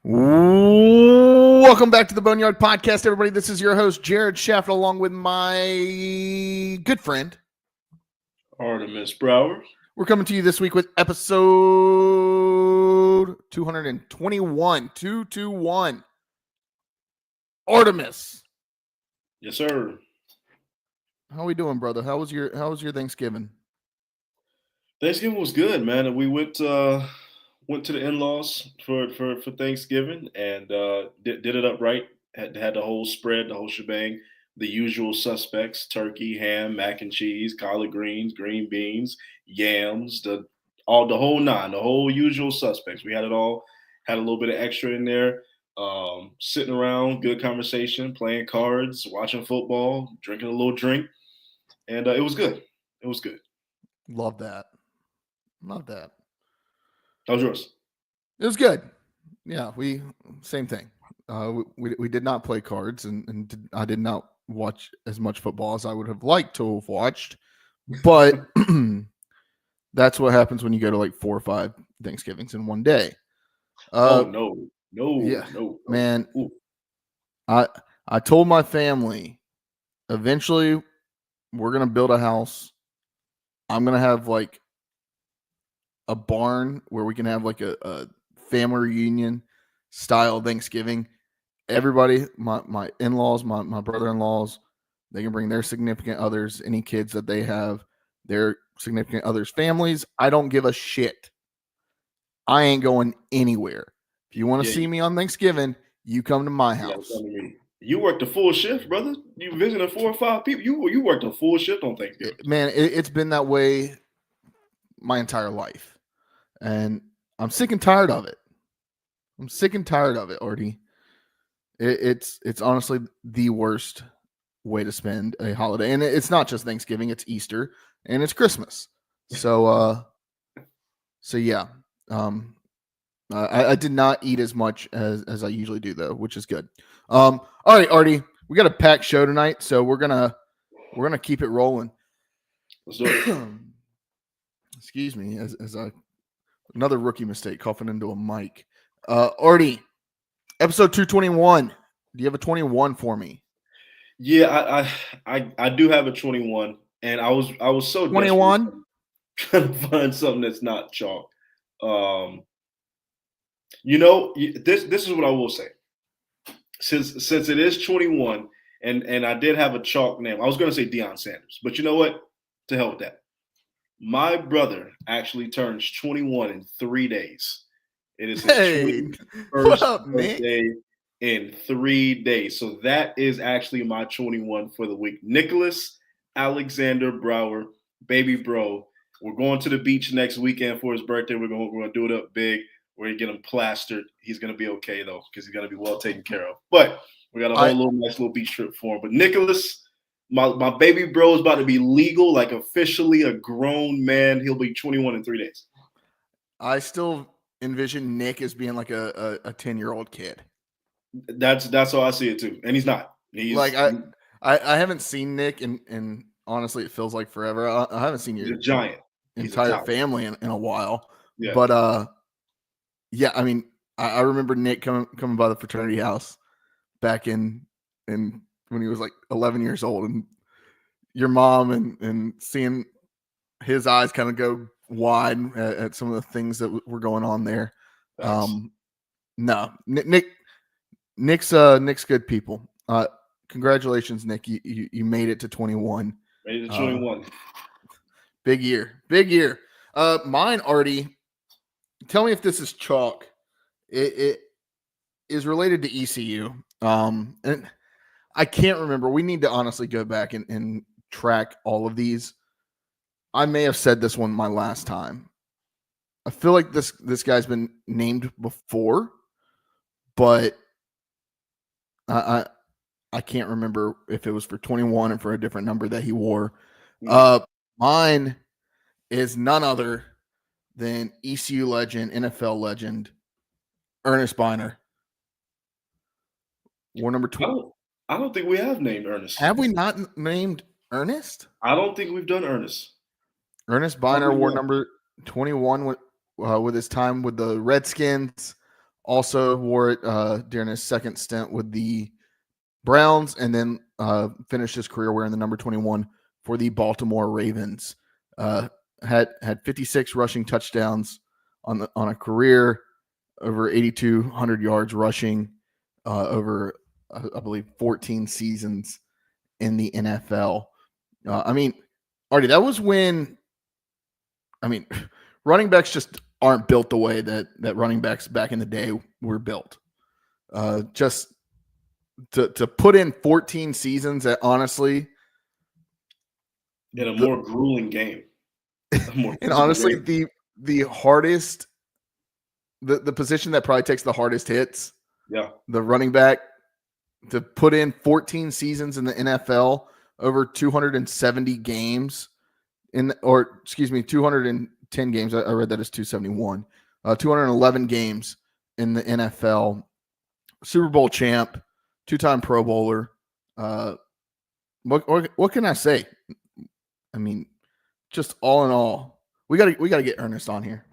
Welcome back to the Boneyard podcast, everybody. This is your host, Jared Shaft, along with my good friend, Artemis Brower. We're coming to you this week with episode 221. 221. Artemis. Yes, sir. How we doing, brother? How was your Thanksgiving? Thanksgiving was good, man. We went to the in-laws for Thanksgiving and did it up right. Had the whole spread, the whole shebang. The usual suspects: turkey, ham, mac and cheese, collard greens, green beans, yams, the whole nine, the whole usual suspects. We had it all. Had a little bit of extra in there. Sitting around, good conversation, playing cards, watching football, drinking a little drink, and it was good. It was good. Love that. Love that. How was yours? It was good. Yeah, same thing. We did not play cards, and I did not watch as much football as I would have liked to have watched. But that's what happens when you go to like 4 or 5 Thanksgivings in one day. No, man. Ooh. I told my family, eventually we're gonna build a house. I'm gonna have like a barn where we can have like a family reunion style Thanksgiving. Everybody, my in-laws, my brother-in-laws, they can bring their significant others, any kids that they have, their significant others' families. I don't give a shit. I ain't going anywhere. If you want to see me on Thanksgiving, you come to my house. You worked a full shift, brother. You visited 4 or 5 people. You worked a full shift on Thanksgiving. Man, it's been that way my entire life. And I'm sick and tired of it. Artie. It's honestly the worst way to spend a holiday. And it's not just Thanksgiving, it's Easter and it's Christmas. So yeah. I did not eat as much as I usually do though, which is good. All right, Artie, we got a packed show tonight, so we're gonna keep it rolling. Let's do it. Excuse me, as another rookie mistake, coughing into a mic. Artie, episode 221. Do you have a 21 for me? Yeah, I do have a 21, and I was so 21 trying to find something that's not chalk. This is what I will say. Since it is 21, and I did have a chalk name. I was going to say Deion Sanders, but you know what? To hell with that. My brother actually turns 21 in 3 days. It is his 21st birthday in 3 days. So that is actually my 21 for the week. Nicholas Alexander Brower, baby bro. We're going to the beach next weekend for his birthday. We're going to do it up big. We're going to get him plastered. He's going to be okay, though, because he's going to be well taken care of. But we got a whole nice little beach trip for him. But Nicholas, my baby bro is about to be legal, like officially a grown man. He'll be 21 in 3 days. I still envision Nick as being like a 10-year-old kid. That's how I see it too. And he's not. He's like I haven't seen Nick and honestly it feels like forever. I haven't seen your giant entire family in a while. Yeah. But yeah, I mean I remember Nick coming by the fraternity house back in when he was like 11 years old, and your mom and seeing his eyes kind of go wide at some of the things that were going on there. No, Nick's good people. Congratulations, Nick. You made it to 21. Made it to 21. Big year. Mine, Artie. Tell me if this is chalk. It is related to ECU. And I can't remember. We need to honestly go back and track all of these. I may have said this one my last time. I feel like this guy's been named before, but I can't remember if it was for 21 or for a different number that he wore. Mine is none other than ECU legend, NFL legend, Ernest Biner. War number 2. I don't think we have named Ernest. Have we not named Ernest? I don't think we've done Ernest. Ernest Biner wore number 21 with his time with the Redskins. Also wore it during his second stint with the Browns, and then finished his career wearing the number 21 for the Baltimore Ravens. Had 56 rushing touchdowns on a career, over 8,200 yards rushing, over I believe 14 seasons in the NFL. I mean, Artie, that was when, I mean, running backs just aren't built the way that running backs back in the day were built. Just to put in 14 seasons, that honestly, in a more grueling game. And honestly, the hardest, the position that probably takes the hardest hits, the running back, to put in 14 seasons in the NFL, over 270 games, 210 games. I read that as 271. 211 games in the NFL, Super Bowl champ, two-time Pro Bowler. What can I say? I mean, just all in all, we got to get Ernest on here.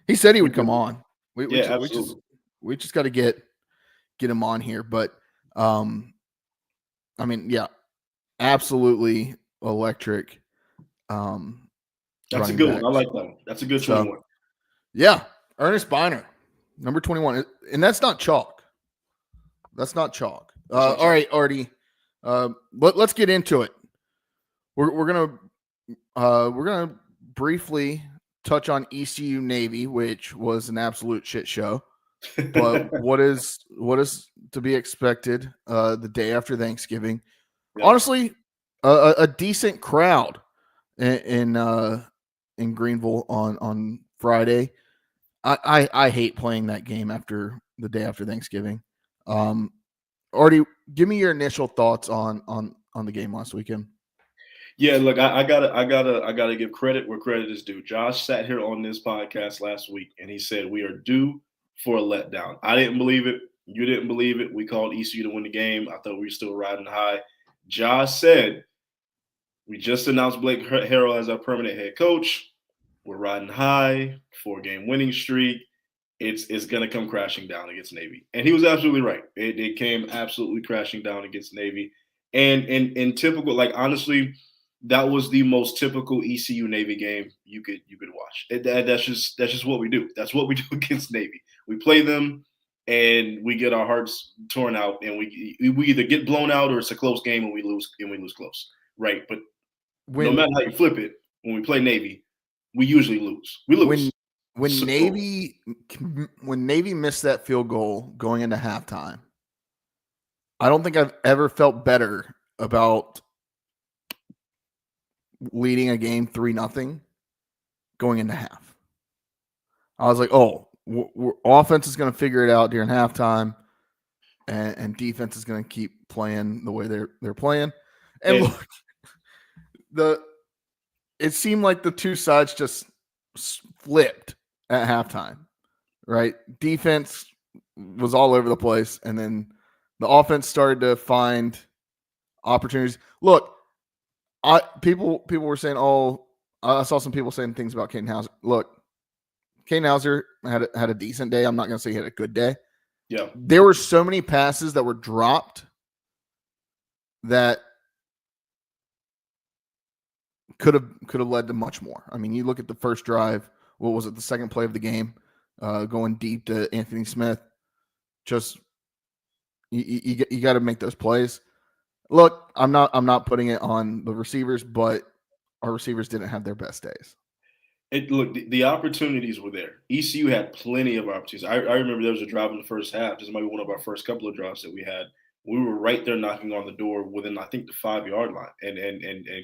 He said he would come on. We just got to get him on here. But I mean, yeah, absolutely electric. That's a good one. I like that one. That's a good 21. Yeah, Ernest Biner, number 21, and that's not chalk. That's not chalk. All right, Artie. Let's get into it. We're gonna briefly touch on ECU Navy, which was an absolute shit show. But what is to be expected the day after Thanksgiving? Yeah. Honestly, a decent crowd in Greenville on Friday. I hate playing that game after the day after Thanksgiving. Artie, give me your initial thoughts on the game last weekend. Yeah, look, I gotta give credit where credit is due. Josh sat here on this podcast last week and he said we are due for a letdown. I didn't believe it. You didn't believe it. We called ECU to win the game. I thought we were still riding high. Josh said, we just announced Blake Harrell as our permanent head coach. We're riding high, 4-game winning streak. It's going to come crashing down against Navy. And he was absolutely right. It came absolutely crashing down against Navy. And in typical, like, honestly, that was the most typical ECU Navy game you could watch. That's just what we do. That's what we do against Navy. We play them and we get our hearts torn out, and we either get blown out or it's a close game and we lose close. Right. But no matter how you flip it, when we play Navy, we usually lose. We lose. When Navy missed that field goal going into halftime, I don't think I've ever felt better about leading a game 3-0 going into half. I was like, offense is going to figure it out during halftime, and defense is going to keep playing the way they're playing. And look, it seemed like the two sides just flipped at halftime, right? Defense was all over the place, and then the offense started to find opportunities. Look, people were saying, I saw some people saying things about Caden Hauser. Look, Caden Hauser had a decent day. I'm not going to say he had a good day. Yeah, there were so many passes that were dropped that could have led to much more. I mean, you look at the first drive. What was it? The second play of the game, going deep to Anthony Smith. Just you got to make those plays. Look, I'm not putting it on the receivers, but our receivers didn't have their best days. Look, the opportunities were there. ECU had plenty of opportunities. I remember there was a drive in the first half. This might be one of our first couple of drives that we had. We were right there knocking on the door within, I think, the 5-yard line, and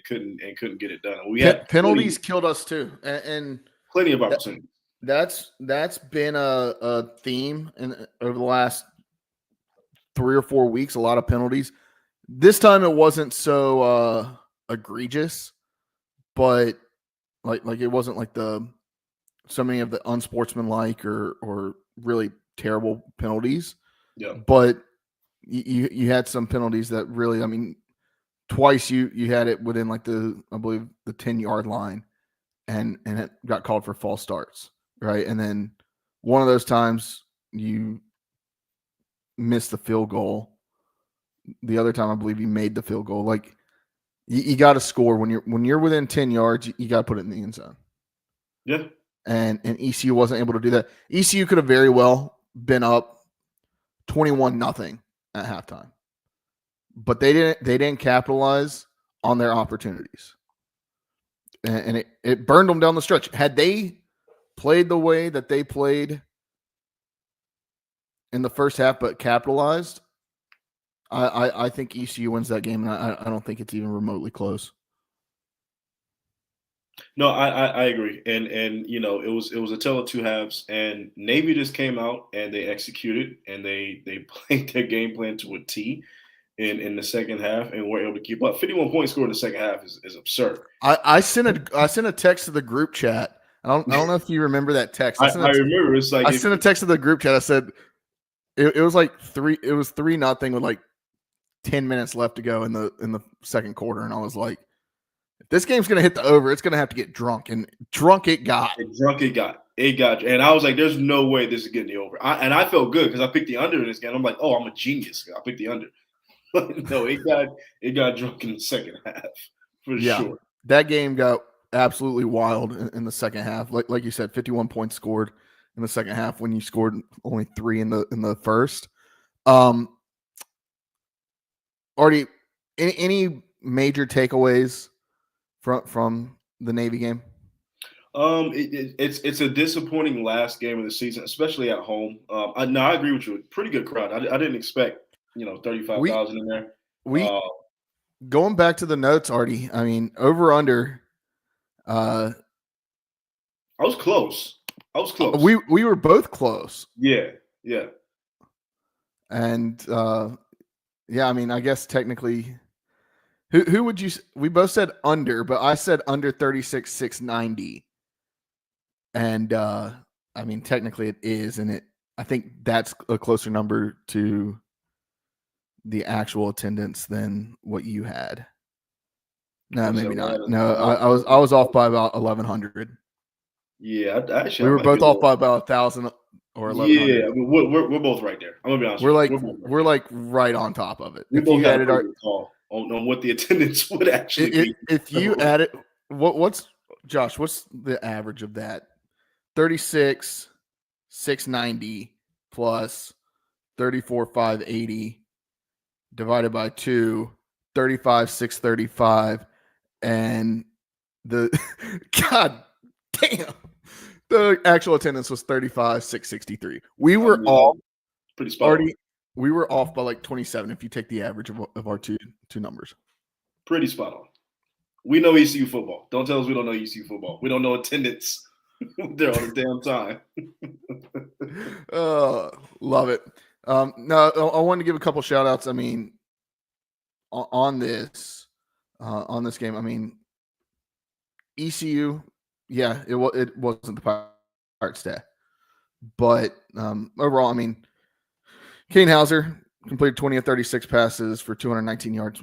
couldn't get it done. We had penalties killed us too, and plenty of opportunities. That's been a theme over the last 3 or 4 weeks. A lot of penalties. This time it wasn't so egregious, but like it wasn't like so many of the unsportsmanlike or really terrible penalties. Yeah, but you had some penalties that really, I mean, twice you had it within like I believe the 10-yard line, and it got called for false starts. right? And then one of those times you missed the field goal. The other time, I believe you made the field goal. Like you got to score when you're within 10 yards. You got to put it in the end zone. Yeah. And ECU wasn't able to do that. ECU could have very well been up 21-0 at halftime, but they didn't capitalize on their opportunities, and it burned them down the stretch. Had they played the way that they played in the first half, but capitalized, I think ECU wins that game, and I don't think it's even remotely close. No, I agree, and it was a tale of two halves, and Navy just came out and they executed and they played their game plan to a T in the second half and were able to keep up. 51 points scored in the second half is absurd. I sent a text to the group chat. I don't know if you remember that text. I remember. It's like I sent a text to the group chat. I said it was like 3-0 with like 10 minutes left to go in the second quarter, and I was like, if this game's gonna hit the over, it's gonna have to get drunk, and drunk it got. It got, and I was like, "There's no way this is getting the over." And I felt good because I picked the under in this game. I'm like, "Oh, I'm a genius. I picked the under." No, it got drunk in the second half for sure. That game got absolutely wild in the second half. Like you said, 51 points scored in the second half when you scored only 3 in the first. Artie, any major takeaways from the Navy game? It's a disappointing last game of the season, especially at home. I agree with you. Pretty good crowd. I didn't expect 35,000 in there. Going back to the notes, Artie. I mean, over under. I was close. We were both close. Yeah. And I mean, I guess technically, who would you? We both said under, but I said under 36,690. And I mean, technically it is, and I think that's a closer number to the actual attendance than what you had. No, maybe not. No, I was off by about 1,100. Yeah, we were both off by about 1,000 or 1,100. Yeah, I mean, we're both right there. I'm gonna be honest. We're like right on top of it. We both had a call on what the attendance would actually be. If you add it, what's Josh? What's the average of that? 36,690 plus 34,580 divided by 2, 35,635, and the God damn, the actual attendance was 35,663. We were all pretty spot on. We were off by like 27 if you take the average of our two numbers. Pretty spot on. We know ECU football. Don't tell us we don't know ECU football. We don't know attendance. They're all the damn time. Love it. No, I wanted to give a couple shout outs. I mean, on this game, I mean, ECU, yeah, it wasn't the Pirates' day, but overall, I mean, Kane Hauser completed 20 of 36 passes for 219 yards.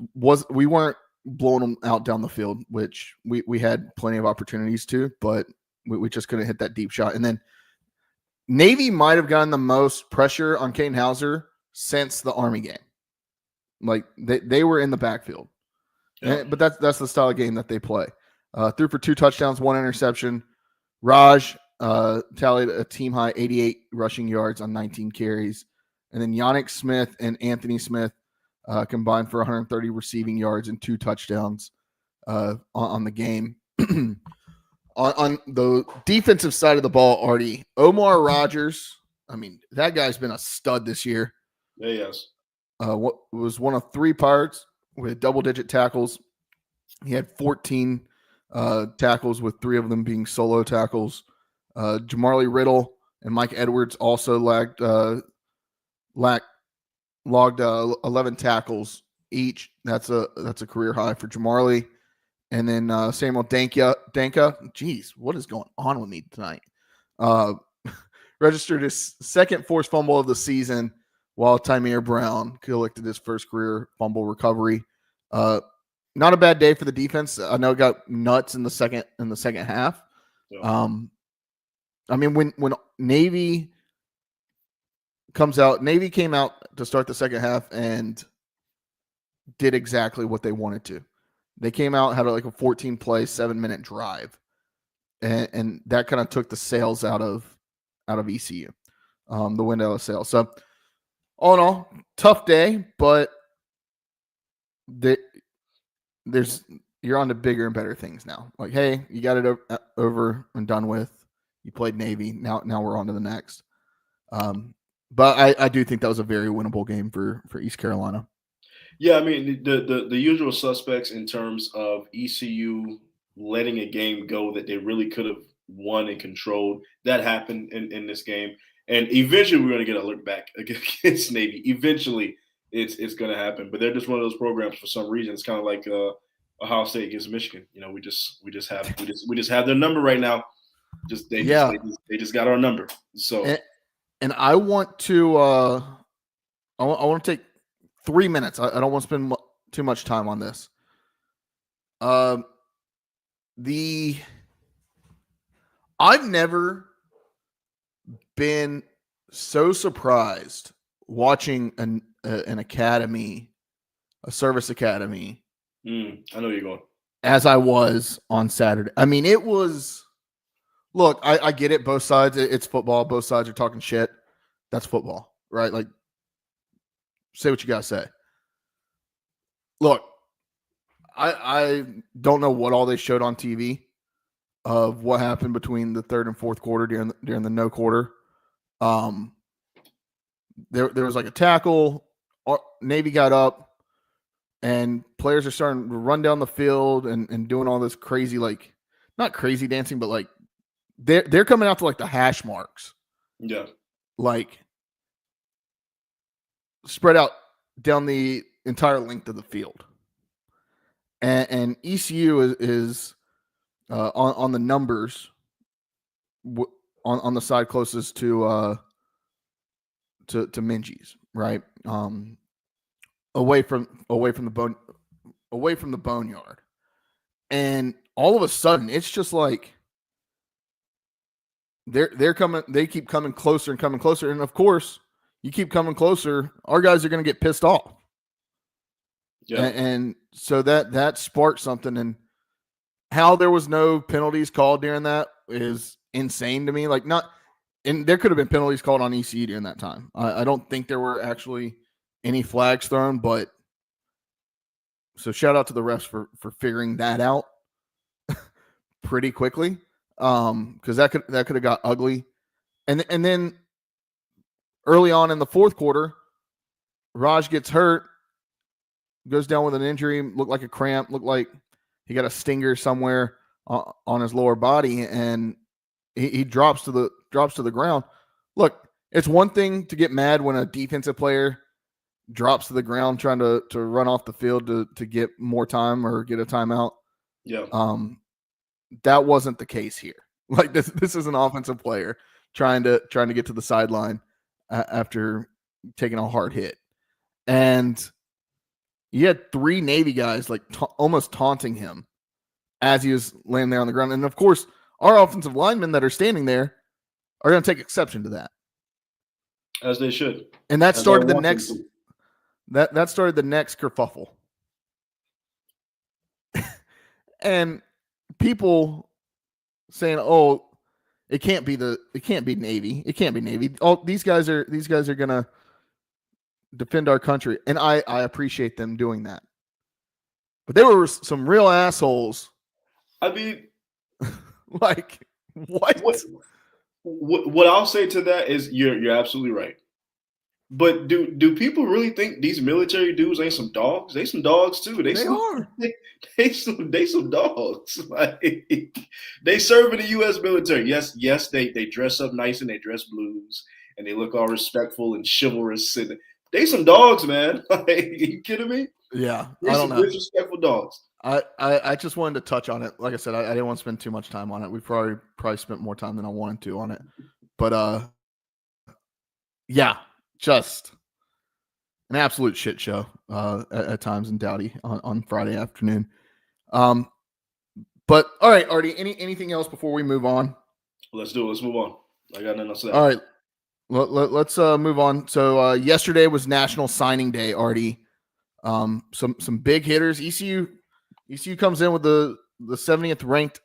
We weren't blowing them out down the field, which we had plenty of opportunities to, but we just couldn't hit that deep shot. And then Navy might have gotten the most pressure on Kane Hauser since the Army game. Like they were in the backfield, but that's the style of game that they play. Threw for 2 touchdowns, 1 interception. Raj tallied a team high 88 rushing yards on 19 carries, and then Yannick Smith and Anthony Smith combined for 130 receiving yards and 2 touchdowns on the game. On the defensive side of the ball, Artie, Omar Rogers, I mean, that guy's been a stud this year. Yeah, yes. What was one of 3 Pirates with double-digit tackles. He had 14 tackles, with 3 of them being solo tackles. Jamarly Riddle and Mike Edwards also logged 11 tackles each. That's a career high for Jamarly. And then Samuel Danka, geez, what is going on with me tonight? Registered his second forced fumble of the season, while Tymir Brown collected his first career fumble recovery. Not a bad day for the defense. I know it got nuts in the second half. Yeah. I mean, when Navy came out to start the second half and did exactly what they wanted to. They came out, had like a 14 play, 7-minute drive, and that kind of took the sails out of ECU, the wind out of sails. So all in all, tough day, but you're on to bigger and better things now. Like, hey, you got it over and done with. You played Navy. Now we're on to the next. But I do think that was a very winnable game for East Carolina. Yeah, I mean the usual suspects in terms of ECU letting a game go that they really could have won and controlled. That happened in this game, and eventually we're going to get a look back against Navy. Eventually, it's going to happen. But they're just one of those programs for some reason. It's kind of like Ohio State against Michigan. You know, we just have their number right now. They just got our number. So, and I want to I want to take 3 minutes. I don't want to spend too much time on this. I've never been so surprised watching an academy, a service academy. I know you're going. As I was on Saturday. I mean, it was. Look, I get it. Both sides. It's football. Both sides are talking shit. That's football, right? Like, say what you gotta say. Look, I don't know what all they showed on TV of what happened between the third and fourth quarter during the no quarter. There was like a tackle. Navy got up, and players are starting to run down the field and doing all this crazy, like, not crazy dancing, but like they're coming out to like the hash marks. Yeah. Like spread out down the entire length of the field. And ECU is on the numbers on the side closest to Minji's, right? Away from the Boneyard. And all of a sudden it's just like they're coming, they keep coming closer and coming closer. And of course, you keep coming closer, our guys are going to get pissed off. Yeah. And so that sparked something, and how there was no penalties called during that is insane to me. Like, and there could have been penalties called on ECU during that time. I don't think there were actually any flags thrown, but so shout out to the refs for figuring that out pretty quickly. Because that could have got ugly. And then early on in the fourth quarter, Raj gets hurt, goes down with an injury, looked like a cramp, looked like he got a stinger somewhere on his lower body, and he drops to the ground. Look, it's one thing to get mad when a defensive player drops to the ground trying to run off the field to get more time or get a timeout. Yeah. That wasn't the case here. Like this is an offensive player trying to get to the sideline after taking a hard hit. And you had 3 Navy guys like almost taunting him as he was laying there on the ground. And of course, our offensive linemen that are standing there are going to take exception to that. As they should. And that started the next that started the next kerfuffle. And people saying, "Oh, it can't be Navy. It can't be Navy. Oh, these guys are gonna defend our country," and I appreciate them doing that. But they were some real assholes. I mean, like what? What I'll say to that is you're absolutely right. But do people really think these military dudes ain't some dogs? They some dogs too. They are. They some dogs. Like, they serve in the U.S. military. Yes, they dress up nice and they dress blues and they look all respectful and chivalrous, and they some dogs, man. Like, are you kidding me? Yeah, I don't know. Disrespectful dogs. I just wanted to touch on it. Like I said, I didn't want to spend too much time on it. We probably spent more time than I wanted to on it. But yeah, just an absolute shit show at times in Dowdy on Friday afternoon. But all right, Artie, anything else before we move on? Let's do it. Let's move on. I got nothing else to say. All right. Let's move on. So yesterday was National Signing Day, Artie. Some big hitters. ECU comes in with the 70th ranked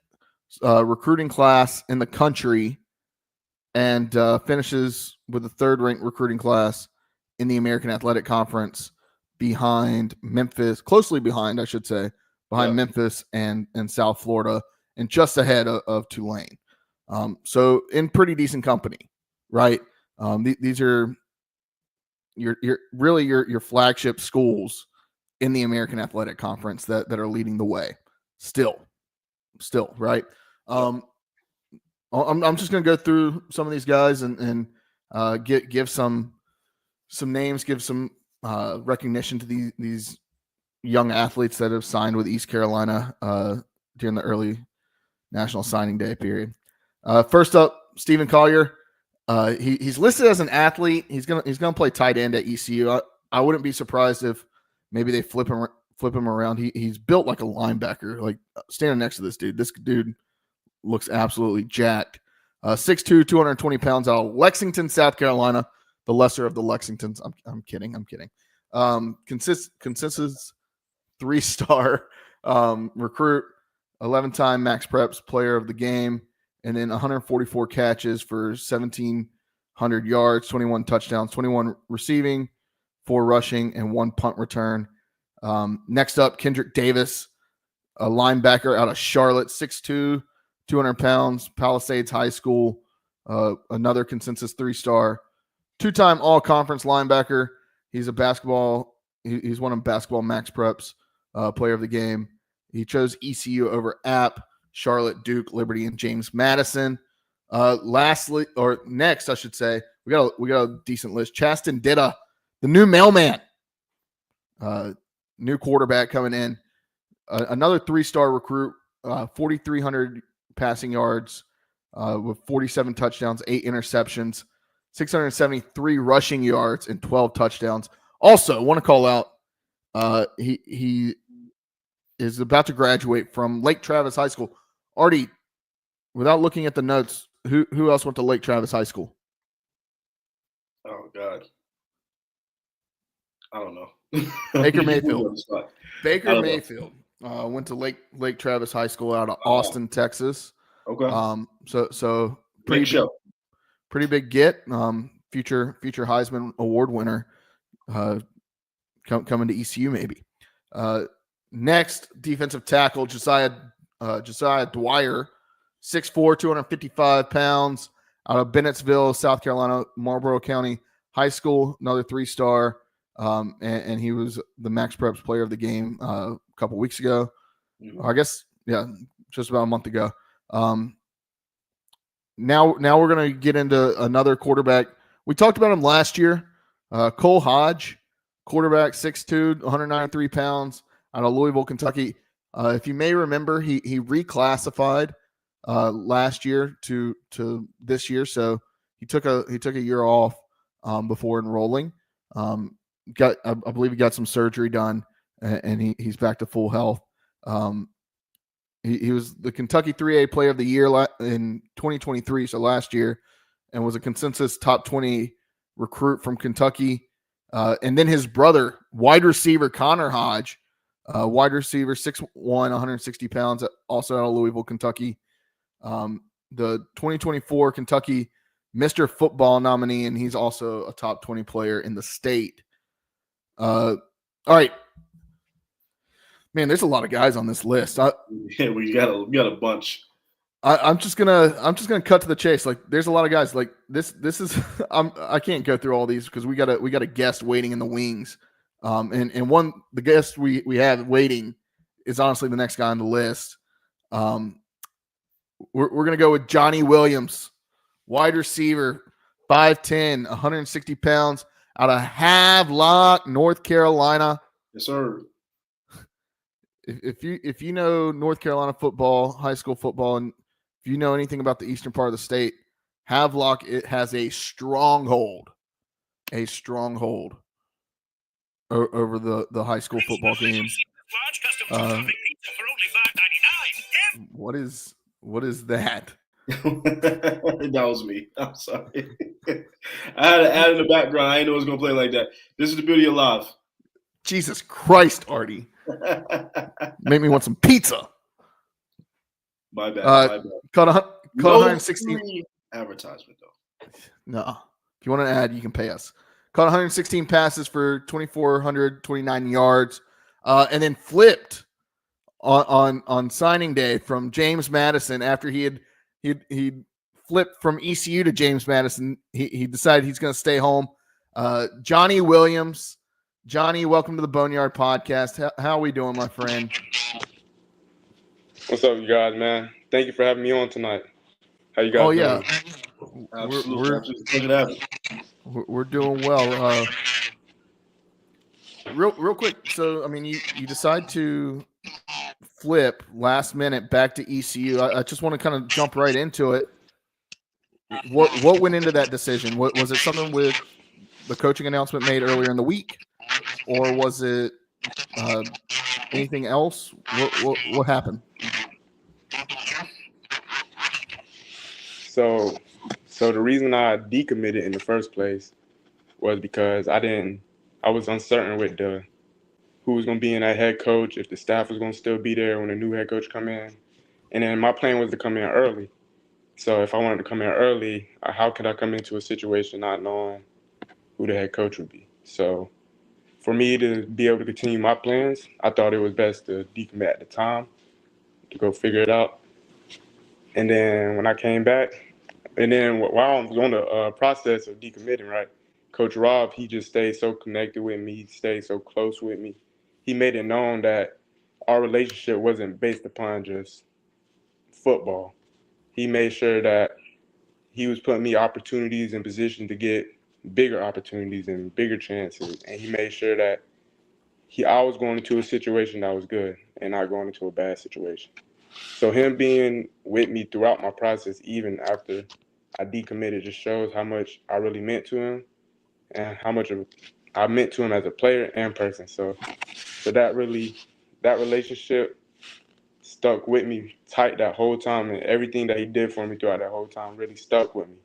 recruiting class in the country, and finishes with the 3rd ranked recruiting class in the American Athletic Conference, behind Memphis, closely behind, I should say, behind Memphis and South Florida, and just ahead of Tulane. So in pretty decent company, right? These are your flagship schools in the American Athletic Conference that are leading the way. Still, right? I'm just going to go through some of these guys and give some names, give some recognition to these young athletes that have signed with East Carolina during the early National Signing Day period. First up, Stephen Collier. He's listed as an athlete. He's gonna play tight end at ECU. I wouldn't be surprised if maybe they flip him around. He's built like a linebacker. Like, standing next to this dude looks absolutely jacked. 6'2", 220 pounds, out of Lexington, South Carolina, the lesser of the Lexingtons. I'm kidding. Consensus 3-star recruit, 11-time Max Preps player of the game, and then 144 catches for 1,700 yards, 21 touchdowns, 21 receiving, 4 rushing, and 1 punt return. Next up, Kendrick Davis, a linebacker out of Charlotte, 6'2", 200 pounds, Palisades High School, another consensus 3-star, 2-time all-conference linebacker. He's he's one of basketball Max Preps player of the game. He chose ECU over App, Charlotte, Duke, Liberty, and James Madison. Next, I should say, we got a decent list. Chasten Ditta, the new mailman, new quarterback coming in. Another 3-star recruit, 4,300 passing yards with 47 touchdowns, 8 interceptions, 673 rushing yards, and 12 touchdowns. Also, want to call out, he is about to graduate from Lake Travis High School. Artie, without looking at the notes, who else went to Lake Travis High School? Oh God, I don't know. Baker Mayfield. Baker Mayfield went to Lake Travis High School out of Austin, Texas. Okay. So pretty big get. Future Heisman Award winner coming to ECU maybe. Next, defensive tackle Josiah Dwyer, 6'4", 255 pounds, out of Bennettsville, South Carolina, Marlboro County High School, another 3-star, and he was the Max Preps player of the game a couple weeks ago. I guess, just about a month ago. Now we're going to get into another quarterback. We talked about him last year. Cole Hodge, quarterback, 6'2", 193 pounds, out of Louisville, Kentucky. If you may remember, he reclassified last year to this year, so he took a year off before enrolling. I believe he got some surgery done, and he's back to full health. He was the Kentucky 3A Player of the Year in 2023, so last year, and was a consensus top 20 recruit from Kentucky. And then his brother, wide receiver Connor Hodge, wide receiver, 6'1", 160 pounds, also out of Louisville, Kentucky. The 2024 Kentucky Mr. Football nominee, and he's also a top 20 player in the state. All right. Man, there's a lot of guys on this list. We got a bunch. I'm just gonna cut to the chase. Like, there's a lot of guys. Like, this is I can't go through all these because we got a guest waiting in the wings. And the guest we have waiting is honestly the next guy on the list. We're gonna go with Johnny Williams, wide receiver, 5'10", 160 pounds, out of Havelock, North Carolina. Yes, sir. If you know North Carolina football, high school football, and if you know anything about the eastern part of the state, Havelock, it has a stronghold over the high school football games. What is that? That was me. I'm sorry. I had to add in the background. I didn't know it was going to play like that. This is the beauty of live. Jesus Christ, Artie. Make me want some pizza. My bad. My bad. Caught No 116 free advertisement, though. No. If you want to add, you can pay us. Caught 116 passes for 2,429 yards, and then flipped on signing day from James Madison after he'd flipped from ECU to James Madison. He decided he's going to stay home. Johnny Williams. Johnny, welcome to the Boneyard podcast. How are we doing, my friend? What's up, you guys, man? Thank you for having me on tonight. How you guys doing? Absolutely. We're doing well. Real quick. So, I mean, you decide to flip last minute back to ECU. I just want to kind of jump right into it. What went into that decision? Was it something with the coaching announcement made earlier in the week, or was it anything else? What happened? So the reason I decommitted in the first place was because I was uncertain with who was going to be in that head coach, if the staff was going to still be there when the new head coach come in. And then my plan was to come in early. So if I wanted to come in early, how could I come into a situation not knowing who the head coach would be? So for me to be able to continue my plans, I thought it was best to decommit at the time to go figure it out. And then when I came back, and then while I was on the process of decommitting, right, Coach Rob, he just stayed so connected with me. He stayed so close with me. He made it known that our relationship wasn't based upon just football. He made sure that he was putting me opportunities in position to get bigger opportunities and bigger chances. And he made sure that I was going into a situation that was good and not going into a bad situation. So him being with me throughout my process, even after I decommitted, just shows how much I really meant to him and how much I meant to him as a player and person. So that relationship stuck with me tight that whole time, and everything that he did for me throughout that whole time really stuck with me.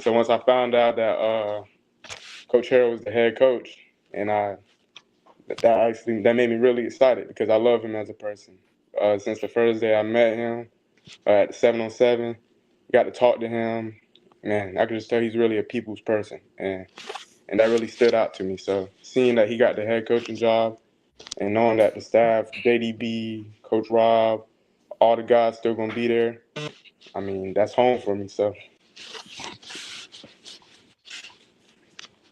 So once I found out that Coach Harrell was the head coach, and that made me really excited because I love him as a person. Since the first day I met him at the 7-on-7, got to talk to him. Man, I could just tell he's really a people's person, and that really stood out to me. So seeing that he got the head coaching job and knowing that the staff, JDB, Coach Rob, all the guys still gonna be there, I mean, that's home for me. So,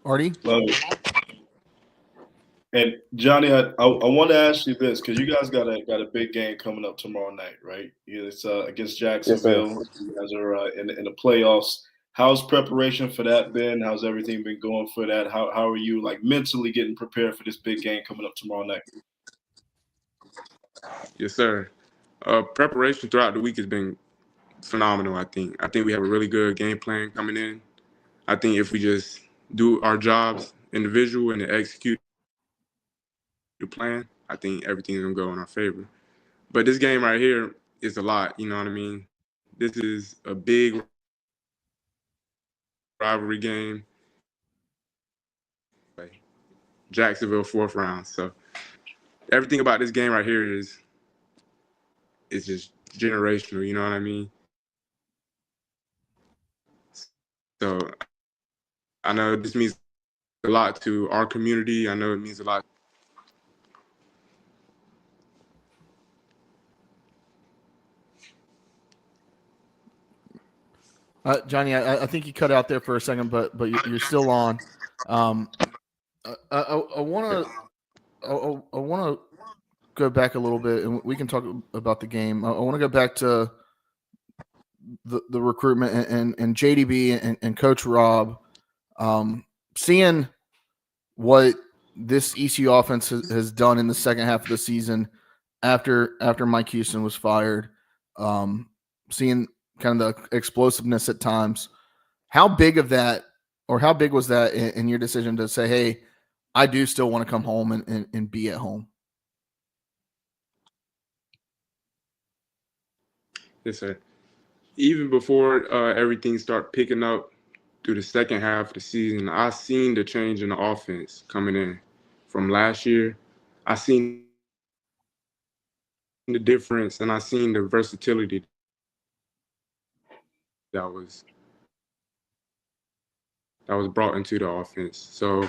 Artie? Love it. And Johnny, I want to ask you this because you guys got a big game coming up tomorrow night, right? It's against Jacksonville. yes, You guys are in the playoffs. How's preparation for that been? How's everything been going for that? How are you like mentally getting prepared for this big game coming up tomorrow night? yes, sir. Preparation throughout the week has been phenomenal. I think we have a really good game plan coming in. I think if we just do our jobs individual and execute the plan, I think everything's gonna go in our favor. But this game right here is a lot. You know what I mean? This is a big rivalry game. Jacksonville 4th round. So everything about this game right here is just generational. You know what I mean? So I know this means a lot to our community. I know it means a lot. Johnny, I think you cut out there for a second, but you're still on. I want to go back a little bit, and we can talk about the game. I want to go back to the recruitment and JDB and Coach Rob, seeing what this ECU offense has done in the second half of the season after Mike Houston was fired, seeing kind of the explosiveness at times. How big was that in your decision to say, hey, I do still want to come home and be at home? Yes, sir. even before everything started picking up through the second half of the season, I seen the change in the offense coming in from last year. I seen the difference, and I seen the versatility that was brought into the offense. So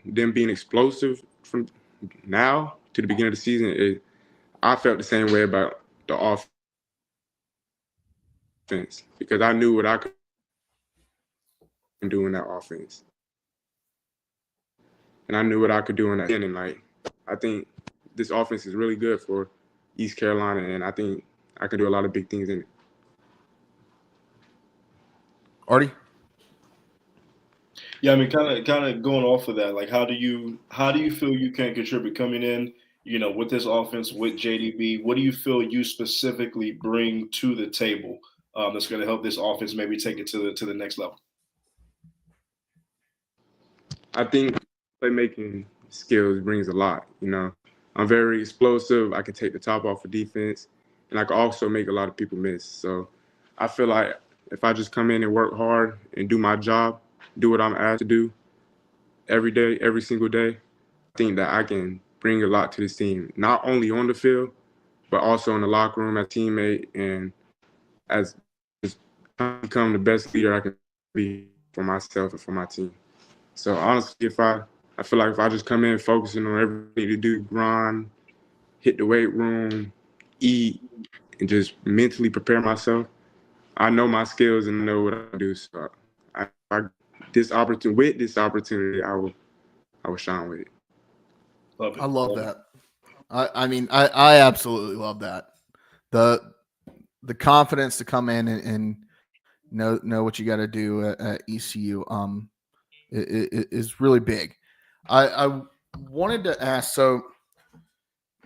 them being explosive from now to the beginning of the season, I felt the same way about the offense because I knew what I could do in that offense, and I knew what I could do in that. And like, I think this offense is really good for East Carolina, and I think I can do a lot of big things in it. Artie? Yeah, I mean, kind of going off of that, like, how do you feel you can contribute coming in, with this offense with JDB? What do you feel you specifically bring to the table that's going to help this offense maybe take it to the next level? I think playmaking skills brings a lot. I'm very explosive. I can take the top off of defense, and I can also make a lot of people miss. So I feel like if I just come in and work hard and do my job, do what I'm asked to do every day, every single day, I think that I can bring a lot to this team, not only on the field, but also in the locker room as a teammate and as just become the best leader I can be for myself and for my team. So honestly, I feel like if I just come in focusing on everything to do, grind, hit the weight room, eat, and just mentally prepare myself, I know my skills and know what I do. So this opportunity, I will shine with it. Love it. I love that. I mean, I absolutely love that. The confidence to come in and know what you got to do at ECU is really big. I wanted to ask, so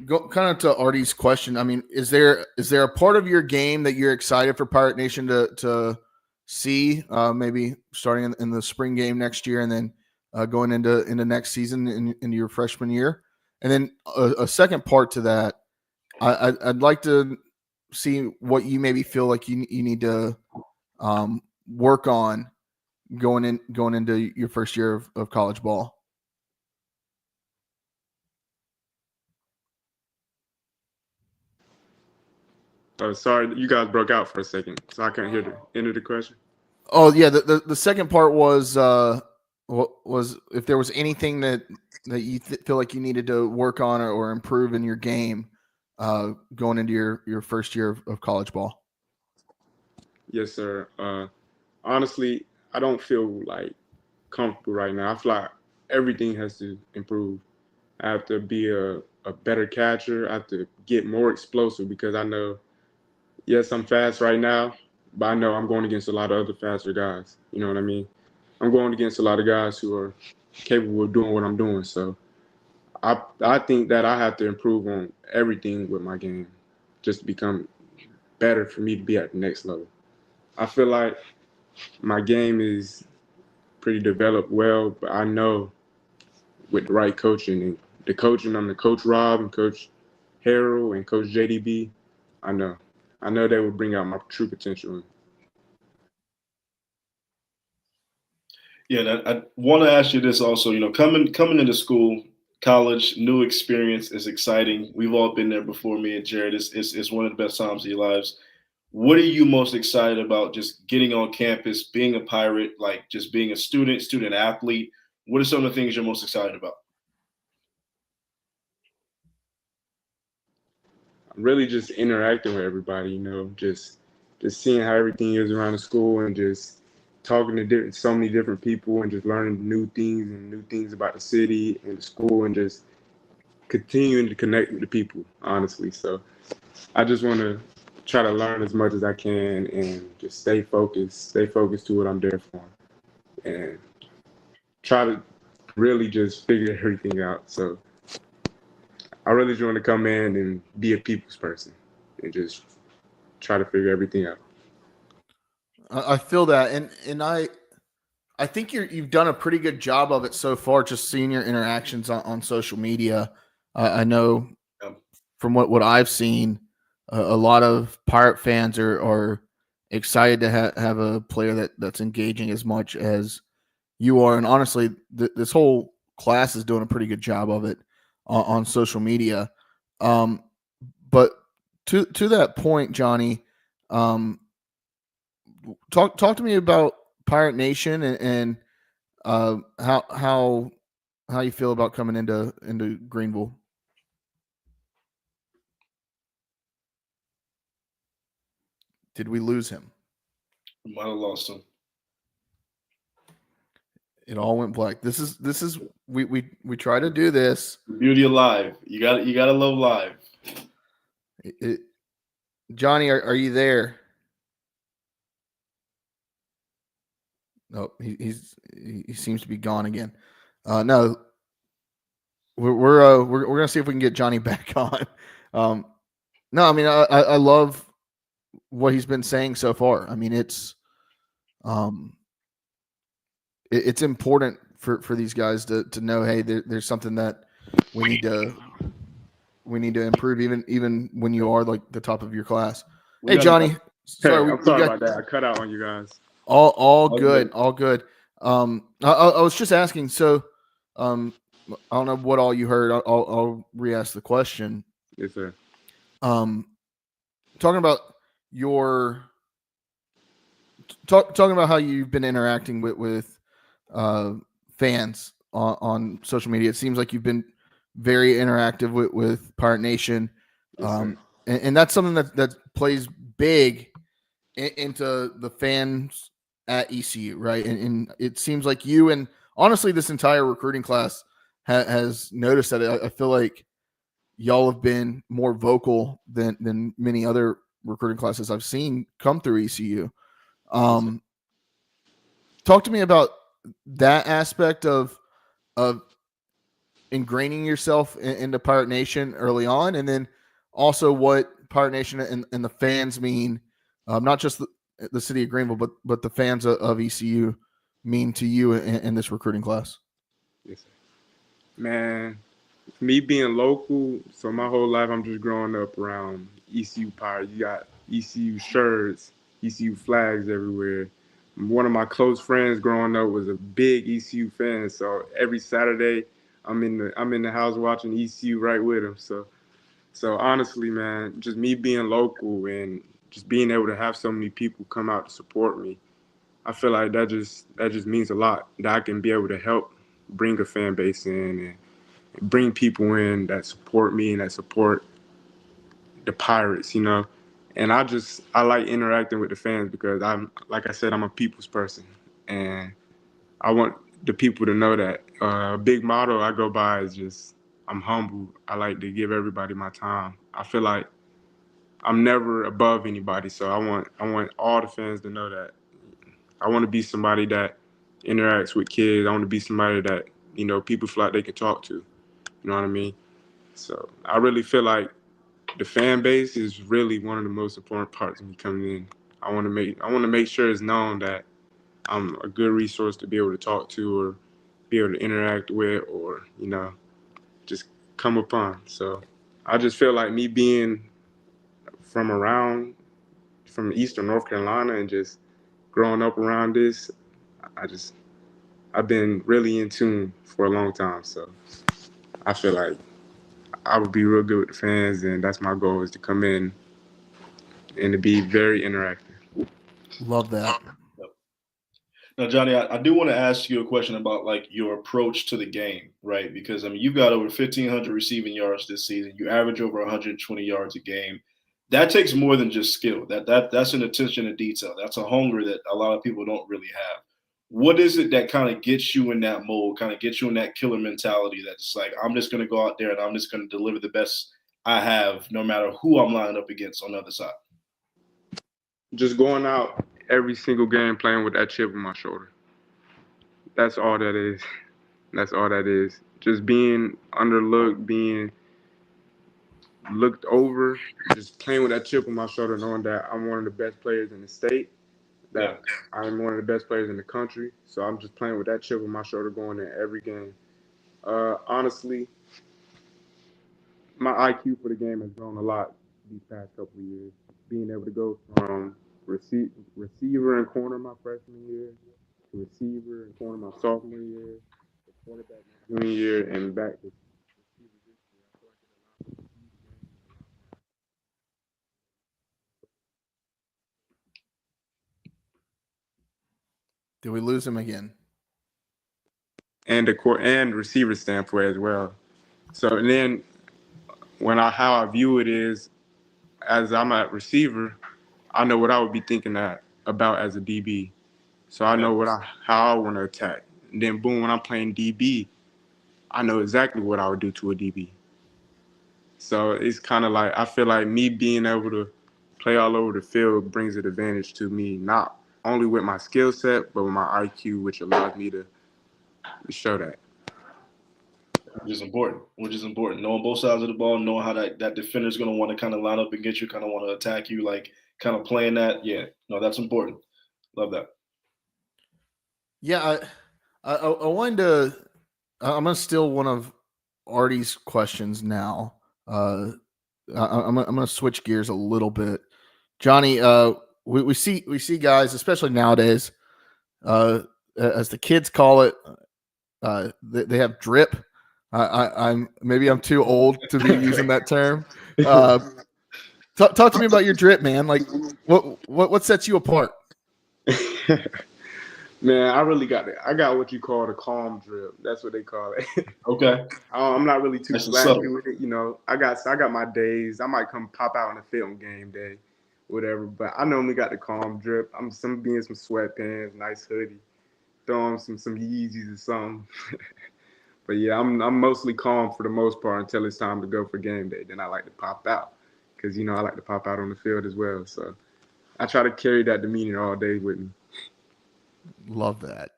go kind of to Artie's question. I mean, is there a part of your game that you're excited for Pirate Nation to see, maybe starting in the spring game next year, and then going into next season into your freshman year? And then a second part to that, I'd like to see what you maybe feel like you need to work on going into your first year of college ball. Sorry, you guys broke out for a second, so I couldn't hear the end of the question. Oh yeah, the second part was if there was anything that you feel like you needed to work on or improve in your game going into your first year of college ball. Yes, sir. Honestly, I don't feel like comfortable right now. I feel like everything has to improve. I have to be a better catcher. I have to get more explosive because I know, yes, I'm fast right now, but I know I'm going against a lot of other faster guys. You know what I mean? I'm going against a lot of guys who are capable of doing what I'm doing. So I think that I have to improve on everything with my game just to become better for me to be at the next level. I feel like my game is pretty developed well, but I know with the right coaching and the coaching under Coach Rob and Coach Harrell and Coach JDB, I know they will bring out my true potential. Yeah, I want to ask you this also. Coming into school, college, new experience is exciting. We've all been there before. Me and Jared, it's one of the best times of your lives. What are you most excited about? Just getting on campus, being a Pirate, like just being a student athlete. What are some of the things you're most excited about? I'm really just interacting with everybody, just seeing how everything is around the school and just talking to so many different people and just learning new things about the city and the school and just continuing to connect with the people, honestly. So I just want to try to learn as much as I can and just stay focused to what I'm there for, and try to really just figure everything out. So I really just want to come in and be a people's person and just try to figure everything out. I feel that, and I think you've done a pretty good job of it so far. Just seeing your interactions on social media, I know from what I've seen, a lot of Pirate fans are excited to have a player that's engaging as much as you are. And honestly, this whole class is doing a pretty good job of it on social media. But to that point, Johnny, talk to me about Pirate Nation and how you feel about coming into Greenville. Did we lose him? We might have lost him. It all went black. This is we try to do this. Beauty of live. You gotta love live. Johnny, are you there? No, he seems to be gone again. No, we're gonna see if we can get Johnny back on. No, I mean I love what he's been saying so far. I mean it's important for these guys to know, hey, there's something that we need to improve even when you are like the top of your class. Hey Johnny, sorry, I'm sorry about that. I cut out on you guys. All good. I was just asking. So, I don't know what all you heard. I'll re-ask the question. Yes, sir. Talking about talking about how you've been interacting with fans on social media. It seems like you've been very interactive with Pirate Nation, Yes, and that's something that plays big into the fans at ECU, right? And it seems like you and honestly this entire recruiting class has noticed that. I feel like y'all have been more vocal than many other recruiting classes I've seen come through ECU. Talk to me about that aspect of ingraining yourself into Pirate Nation early on, and then also what Pirate Nation and the fans mean, not just the city of Greenville, but the fans of ECU mean to you in this recruiting class. Yes, sir. Man, me being local, so my whole life I'm just growing up around ECU Pirates. You got ECU shirts, ECU flags everywhere. One of my close friends growing up was a big ECU fan, so every Saturday I'm in the house watching ECU right with him. So honestly, man, just me being local and just being able to have so many people come out to support me, I feel like that just means a lot. That I can be able to help bring a fan base in and bring people in that support me and that support the Pirates, you know. And I like interacting with the fans because like I said, I'm a people's person, and I want the people to know that. A big motto I go by is just I'm humble. I like to give everybody my time. I feel like I'm never above anybody, so I want all the fans to know that. I want to be somebody that interacts with kids. I want to be somebody that, you know, people feel like they can talk to. You know what I mean? So I really feel like the fan base is really one of the most important parts of me coming in. I want to make sure it's known that I'm a good resource to be able to talk to or be able to interact with or, you know, just come upon. So I just feel like me being from Eastern North Carolina and just growing up around this, I've been really in tune for a long time. So I feel like I would be real good with the fans, and that's my goal, is to come in and to be very interactive. Love that. Now, Johnny, I do want to ask you a question about like your approach to the game, right? Because I mean, you've got over 1,500 receiving yards this season. You average over 120 yards a game. That takes more than just skill. That's an attention to detail. That's a hunger that a lot of people don't really have. What is it that kind of gets you in that mold, kind of gets you in that killer mentality that's like, I'm just going to go out there and I'm just going to deliver the best I have, no matter who I'm lining up against on the other side? Just going out every single game playing with that chip on my shoulder. That's all that is. That's all that is. Just being underlooked, being looked over, just playing with that chip on my shoulder, knowing that I'm one of the best players in the state, that I'm one of the best players in the country. So I'm just playing with that chip on my shoulder going in every game. Honestly, my IQ for the game has grown a lot these past couple of years. Being able to go from receiver and corner my freshman year to receiver and corner my sophomore year, to quarterback my junior year, and back to receiver this year. I feel like it allows me to see the game a lot more. Did we lose him again? And the court and receiver standpoint as well. So and then how I view it is, as I'm a receiver, I know what I would be thinking about as a DB. So I know how I want to attack. And then boom, when I'm playing DB, I know exactly what I would do to a DB. So it's kind of like I feel like me being able to play all over the field brings an advantage to me, not only with my skill set, but with my IQ, which allows me to show that. Which is important. Knowing both sides of the ball, knowing how that defender is going to want to kind of line up against you, kind of want to attack you, like kind of playing that. Yeah, no, that's important. Love that. Yeah, I wanted to. I'm gonna steal one of Artie's questions now. I'm gonna switch gears a little bit. Johnny, we see guys, especially nowadays, as the kids call it, they have drip. I'm too old to be using that term. Talk to me about your drip, man. Like, what sets you apart? Man, I got what you call the calm drip. That's what they call it. Okay. I'm not really too flashy with it. You know, I got my days. I might come pop out on a film game day, whatever. But I normally got the calm drip. I'm being some sweatpants, nice hoodie, throwing some Yeezys or something. But yeah, I'm mostly calm for the most part until it's time to go for game day. Then I like to pop out because, you know, I like to pop out on the field as well. So I try to carry that demeanor all day with me. Love that.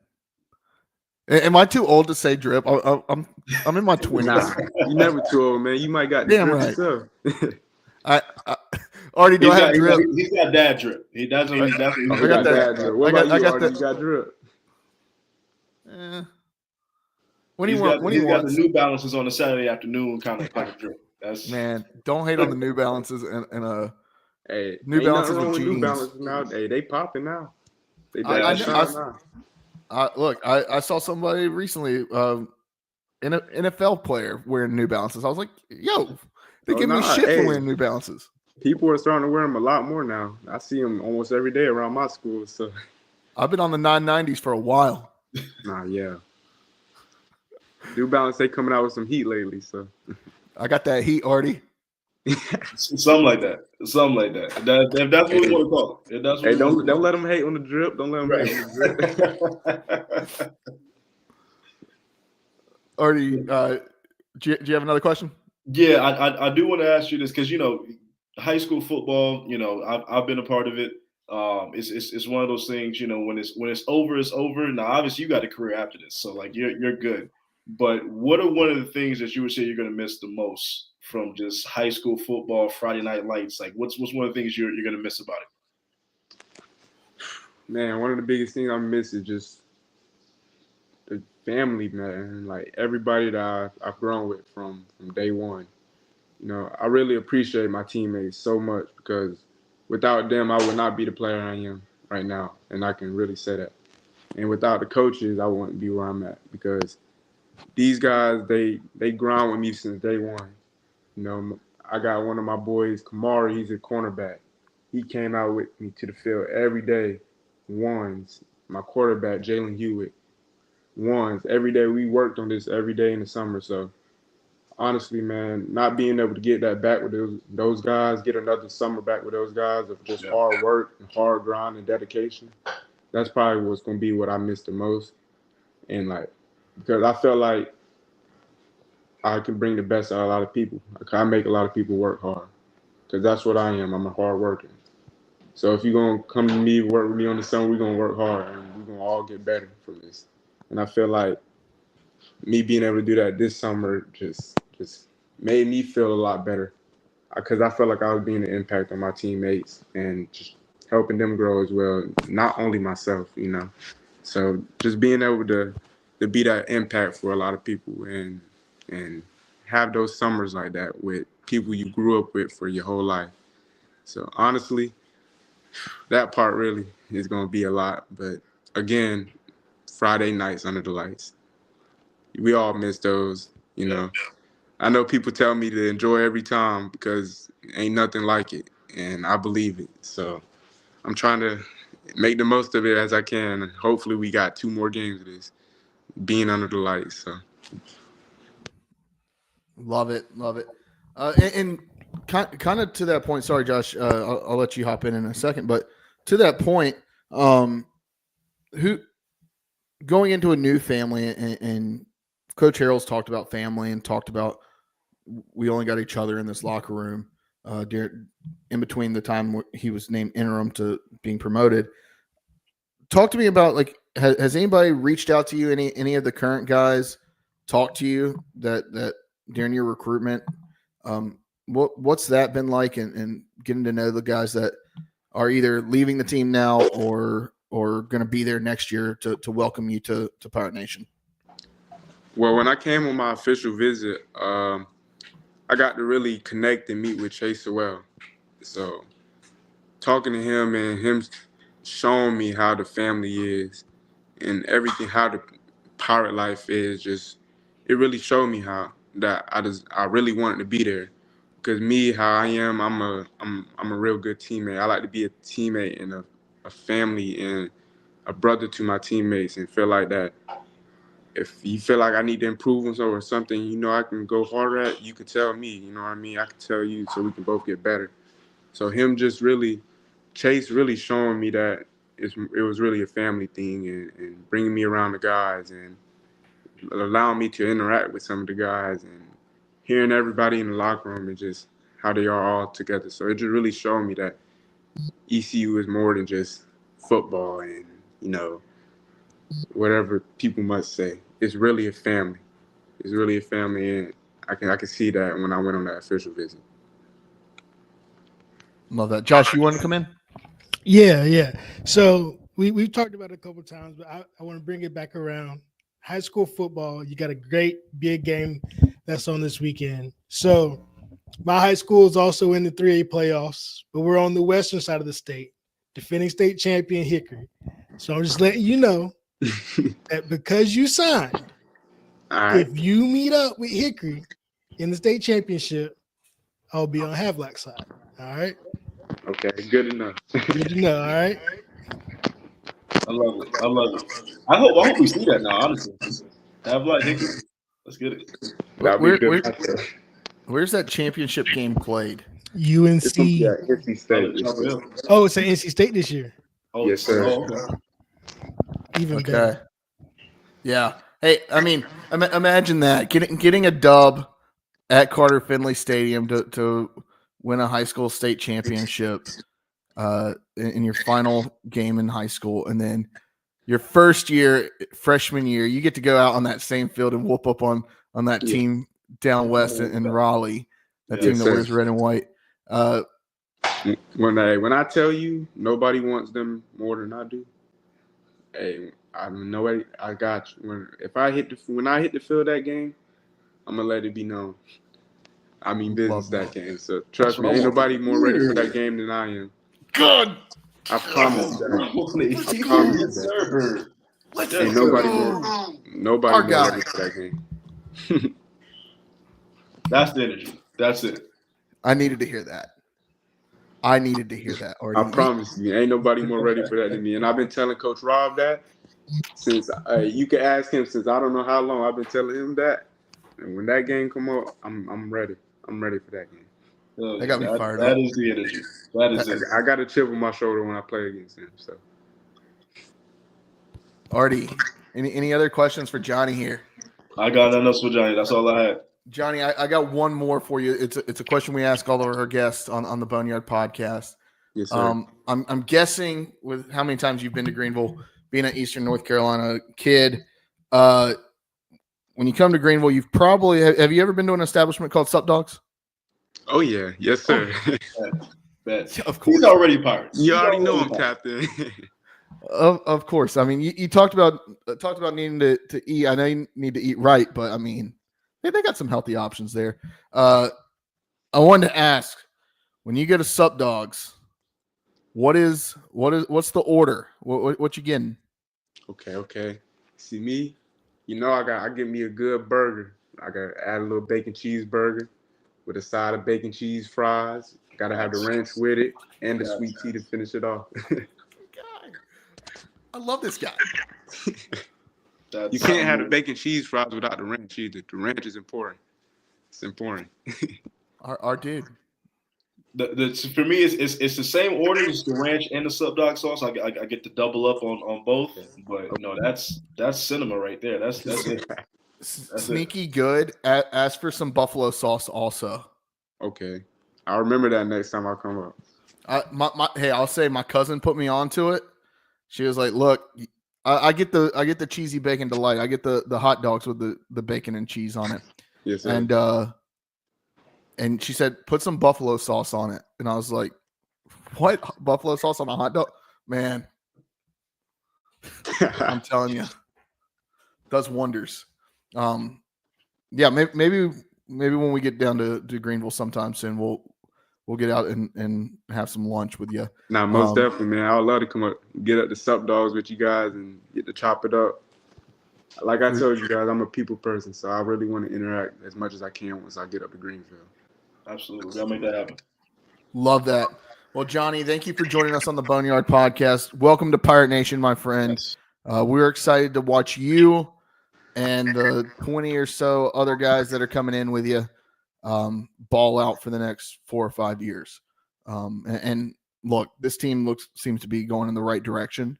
Am I too old to say drip? I'm in my 20s. Nah, you never too old, man. You might got the Damn drip right. yourself. I already do. I have drip. He's got dad drip. He definitely. I got dad drip. What about you, Artie? You got drip? When do you want? He's got the New Balances on a Saturday afternoon kind of drip. That's man. Don't hate on the New Balances and Hey, New Balances with jeans. New Balances now. Hey, they popping now. They now. Look, I saw somebody recently, an NFL player wearing New Balances. I was like, yo, they give me shit for wearing New Balances. People are starting to wear them a lot more now. I see them almost every day around my school. So I've been on the 990s for a while. Nah, yeah. New Balance, they coming out with some heat lately. So I got that heat, Artie. Something like that. If that's what we want to call it. Hey, don't let them hate on the drip. Don't let them hate on the drip. Artie, do you have another question? Yeah, I do want to ask you this because, you know, high school football, you know, I've been a part of it. It's one of those things, you know, when it's over, it's over. Now, obviously, you got a career after this, so like you're good. But what are one of the things that you would say you're going to miss the most from just high school football, Friday Night Lights? Like, what's one of the things you're going to miss about it? Man, one of the biggest things I miss is just the family, man. Like everybody that I've grown with from day one. You know, I really appreciate my teammates so much because without them, I would not be the player I am right now, and I can really say that. And without the coaches, I wouldn't be where I'm at because these guys, they grind with me since day one. You know, I got one of my boys, Kamari, he's a cornerback. He came out with me to the field every day, ones. My quarterback, Jalen Hewitt, ones. Every day we worked on this every day in the summer. So honestly, man, not being able to get that back with those guys, get another summer back with those guys of just hard work and hard grind and dedication, that's probably what's going to be what I miss the most. And like, because I felt like I can bring the best out of a lot of people. Like, I make a lot of people work hard because that's what I am. I'm a hard worker. So if you're going to come to me, work with me on the summer, we're going to work hard and we're going to all get better from this. And I feel like me being able to do that this summer just made me feel a lot better because I felt like I was being an impact on my teammates and just helping them grow as well, not only myself, you know. So just being able to be that impact for a lot of people and have those summers like that with people you grew up with for your whole life. So honestly, that part really is going to be a lot. But again, Friday nights under the lights, we all miss those, you know. I know people tell me to enjoy every time because ain't nothing like it, and I believe it. So I'm trying to make the most of it as I can. Hopefully we got 2 more games of this being under the lights. So Love it. And kind of to that point, sorry, Josh, I'll let you hop in a second, but to that point, who going into a new family and Coach Harrell's talked about family and talked about we only got each other in this locker room in between the time he was named interim to being promoted. Talk to me about, like, has anybody reached out to you? Any of the current guys talked to you that during your recruitment? What's that been like, and getting to know the guys that are either leaving the team now or going to be there next year to welcome you to Pirate Nation? Well, when I came on my official visit, I got to really connect and meet with Chase Sewell. So talking to him and him showing me how the family is and everything, how the pirate life is, just it really showed me how that I really wanted to be there. Because me, how I am, I'm a real good teammate. I like to be a teammate and a family and a brother to my teammates, and feel like that. If you feel like I need to improve or something, you know, I can go harder at, you can tell me, you know what I mean? I can tell you so we can both get better. So him just really, Chase really showing me that it was really a family thing, and bringing me around the guys and allowing me to interact with some of the guys and hearing everybody in the locker room and just how they are all together. So it just really showed me that ECU is more than just football and, you know, whatever people must say. It's really a family. It's really a family, and I can see that when I went on that official visit. Love that. Josh, you want to come in? Yeah. So we've talked about it a couple of times, but I want to bring it back around. High school football, you got a great big game that's on this weekend. So my high school is also in the 3A playoffs, but we're on the western side of the state, defending state champion Hickory. So I'm just letting you know that because you signed, if you meet up with Hickory in the state championship, I'll be on Havelock side. All right. Okay, good enough. Good to know. All right. I love it. I hope we see that now, honestly. Have like Hickory. Let's get it. Where's that championship game played? UNC. Yeah, NC State. Oh, it's at NC State this year. Oh, yes, sir. Oh, okay. Even better. Yeah. Hey, I mean, imagine that getting a dub at Carter Finley Stadium to win a high school state championship in your final game in high school, and then your first year, freshman year, you get to go out on that same field and whoop up on that team down west in Raleigh, that team that wears red and white. When I tell you nobody wants them more than I do, hey, I know I got you. When I hit the field that game, I'm gonna let it be known. I mean business that game. So trust me, ain't nobody more ready for that game than I am. Good. I promise that. I promise that. Ain't nobody more ready for that game. That's the energy. That's it. I needed to hear that. Already. I promise you, ain't nobody more ready for that than me. And I've been telling Coach Rob that since you can ask him since I don't know how long I've been telling him that. And when that game come up, I'm ready. I'm ready for that game. That got me fired up. That is the energy. That is it. I got a chip on my shoulder when I play against him. So, Artie, any other questions for Johnny here? I got nothing else for Johnny. That's all I had. Johnny, I got one more for you. It's a question we ask all of our guests on the Boneyard podcast. Yes, sir. I'm guessing with how many times you've been to Greenville, being an Eastern North Carolina kid, when you come to Greenville, you've probably have you ever been to an establishment called Sup Dogs? Oh yeah, yes sir. Bet. Of course, he's already Pirates. You already know I'm tapped in. Of course. I mean, you talked about needing to eat. I know you need to eat right, but I mean, they got some healthy options there. I wanted to ask, when you get a Sup Dogs, what's the order? What you getting? Okay. See me, I get me a good burger. I got to add a little bacon cheeseburger with a side of bacon cheese fries. Got to have the ranch with it and the sweet tea to finish it off. Guy. I love this guy. You can't have the bacon cheese fries without the ranch either. The ranch is important. It's important. Our dude. For me, it's the same order. It's the ranch and the Sup Dog sauce. I get to double up on both. But no, that's cinema right there. That's it. That's sneaky good. Ask for some buffalo sauce also. Okay, I'll remember that next time I come up. Hey, I'll say my cousin put me onto it. She was like, "Look, I get the cheesy bacon delight. I get the hot dogs with the bacon and cheese on it." Yes, sir. And she said, "Put some buffalo sauce on it." And I was like, "What? Buffalo sauce on a hot dog? Man, I'm telling you, does wonders." Yeah, maybe when we get down to Greenville sometime soon, we'll get out and have some lunch with you. Nah, most definitely, man. I would love to come up, get up to Sup Dogs with you guys and get to chop it up. Like I told you guys, I'm a people person, so I really want to interact as much as I can once I get up to Greenville. Absolutely. Gotta make that happen. Love that. Well, Johnny, thank you for joining us on the Boneyard podcast. Welcome to Pirate Nation, my friend. Yes. We're excited to watch you and the 20 or so other guys that are coming in with you ball out for the next 4 or 5 years. And look, this team seems to be going in the right direction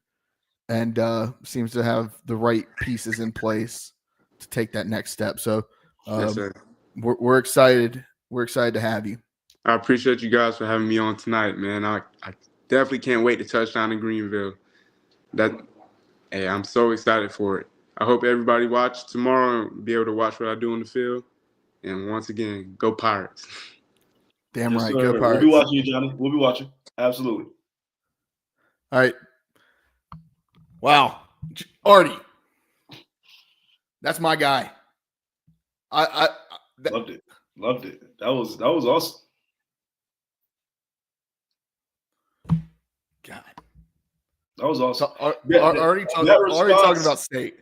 and seems to have the right pieces in place to take that next step. So Yes, sir. we're excited. We're excited to have you. I appreciate you guys for having me on tonight, man. I definitely can't wait to touch down in Greenville. Hey, I'm so excited for it. I hope everybody watch tomorrow and be able to watch what I do on the field. And once again, go Pirates. Damn Yes, right. sir. Go Pirates. We'll be watching you, Johnny. We'll be watching. Absolutely. All right. Wow. Artie. That's my guy. Loved it. That was awesome. God. That was awesome. Already talking about state.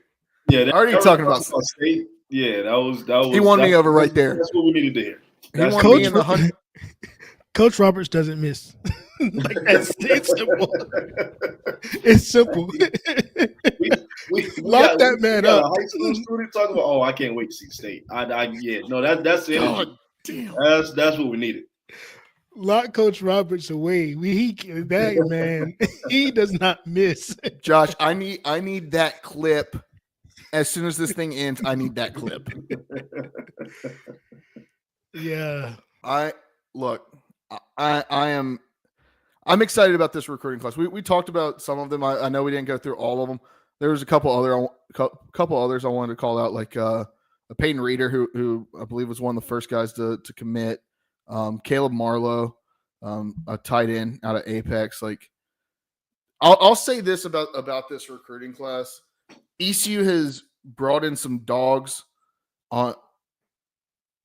Yeah, already talking about state. Yeah, that was. He won me over right there. That's what we needed to hear. He won me in the 100. Coach Roberts doesn't miss. Like that's it's simple. It's simple. we Lock that man up. A high school student talking about, oh, I can't wait to see state. That's the energy. Damn. That's what we needed. Lock Coach Roberts away. That man, he does not miss. Josh, I need that clip. As soon as this thing ends, I need that clip. Yeah. I'm excited about this recruiting class. We talked about some of them. I know we didn't go through all of them. There was a couple others I wanted to call out, like a Peyton Reeder, who I believe was one of the first guys to commit. Caleb Marlowe, a tight end out of Apex. Like, I'll say this about this recruiting class: ECU has brought in some dogs on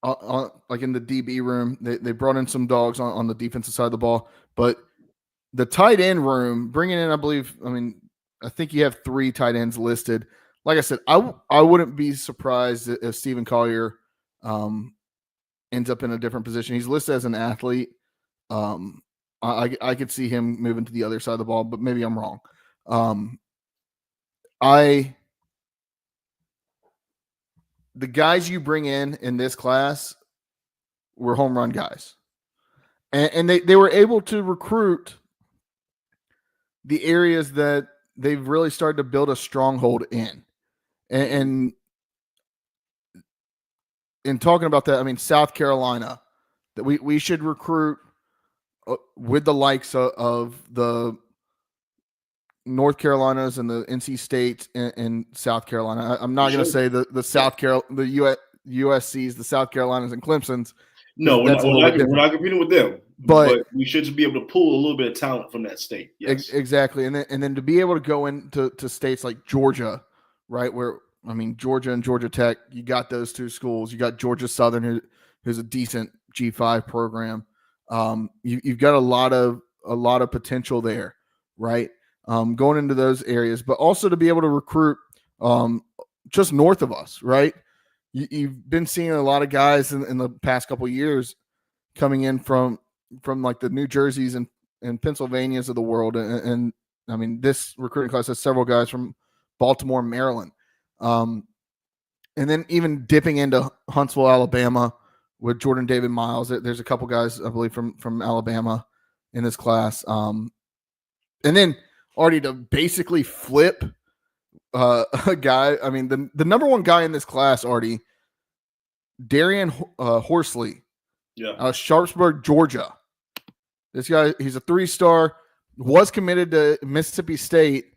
like in the DB room. They brought in some dogs on the defensive side of the ball, but the tight end room, bringing in, I think you have 3 tight ends listed. Like I said, I wouldn't be surprised if Stephen Collier ends up in a different position. He's listed as an athlete. I could see him moving to the other side of the ball, but maybe I'm wrong. The guys you bring in this class were home run guys. And they were able to recruit the areas that they've really started to build a stronghold in. And in talking about that, South Carolina, that we should recruit with the likes of the North Carolinas and the NC State and South Carolina. I'm not going to say the USCs, the South Carolinas and Clemsons. No, we're not competing with them. But we should be able to pull a little bit of talent from that state. Yes. Exactly. And then to be able to go into states like Georgia, right, where Georgia and Georgia Tech, you got those 2 schools. You got Georgia Southern, who's a decent G5 program. You've got a lot of potential there, right? Going into those areas, but also to be able to recruit just north of us, right? You've been seeing a lot of guys in the past couple of years coming in from like the New Jerseys and Pennsylvanias of the world, and I mean, this recruiting class has several guys from Baltimore, Maryland, and then even dipping into Huntsville, Alabama, with Jordan David Miles. There's a couple guys, I believe, from Alabama in this class, and then already to basically flip a guy. I mean, the number one guy in this class already, Darian Horsley, Sharpsburg, Georgia. This guy, he's a 3-star, was committed to Mississippi State,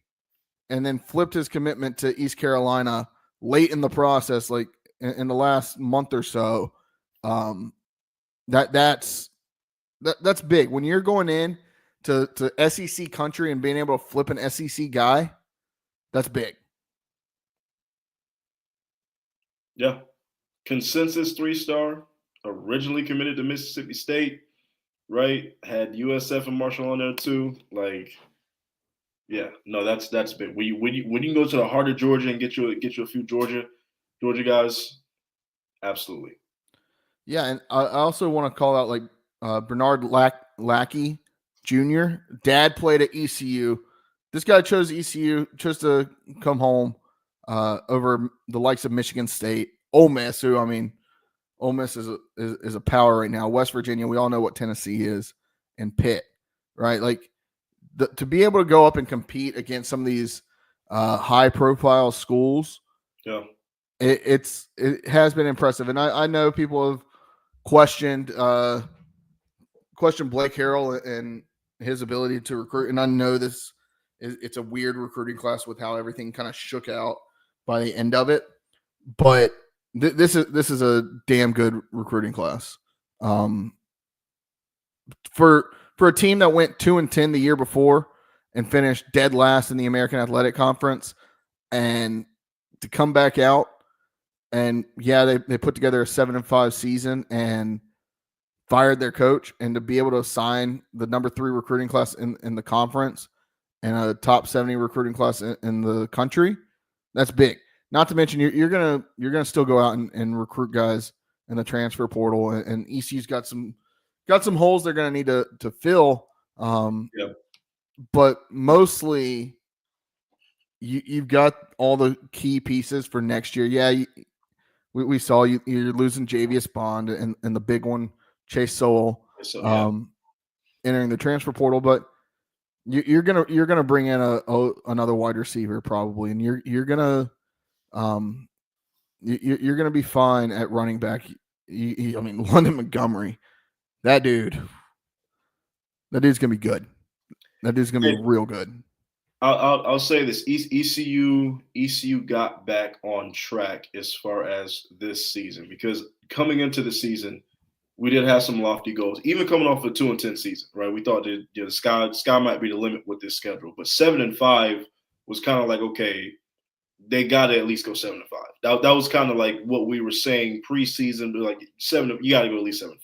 and then flipped his commitment to East Carolina late in the process, like in the last month or so. That's big when you're going in to SEC country and being able to flip an SEC guy. That's big. Yeah. Consensus 3-star, originally committed to Mississippi State, right? Had USF and Marshall on there too. Like, yeah, no, that's big. When you can go to the heart of Georgia and get you a few Georgia guys, absolutely. Yeah, and I also want to call out like Bernard Lackey Jr. Dad played at ECU. This guy chose ECU, chose to come home over the likes of Michigan State, Ole Miss, who, I mean, Ole Miss is a power right now. West Virginia, we all know what Tennessee is, and Pitt, right? Like to be able to go up and compete against some of these high-profile schools, yeah, it has been impressive. And I know people have questioned Blake Harrell and his ability to recruit, and I know it's a weird recruiting class with how everything kind of shook out by the end of it, but this is a damn good recruiting class. For a team that went 2-10 the year before and finished dead last in the American Athletic Conference, and to come back out and they put together a 7-5 season and fired their coach, and to be able to sign the number 3 recruiting class in the conference and a top 70 recruiting class in the country, that's big. Not to mention you're gonna still go out and recruit guys in the transfer portal, and ECU's got some holes they're gonna need to fill. But mostly you've got all the key pieces for next year. Yeah, we saw you're losing Javius Bond and the big one, Chase Sowell, entering the transfer portal, but you're gonna bring in another wide receiver probably, and you're gonna be fine at running back. I mean, London Montgomery, that dude's gonna be good. That dude's gonna be real good. I'll say this: ECU got back on track as far as this season, because coming into the season, we did have some lofty goals. Even coming off a 2-10 season, right? We thought that the sky might be the limit with this schedule, but 7-5 was kind of like, okay, they got to at least go 7-5. That was kind of like what we were saying preseason, like you got to go at least 7-5.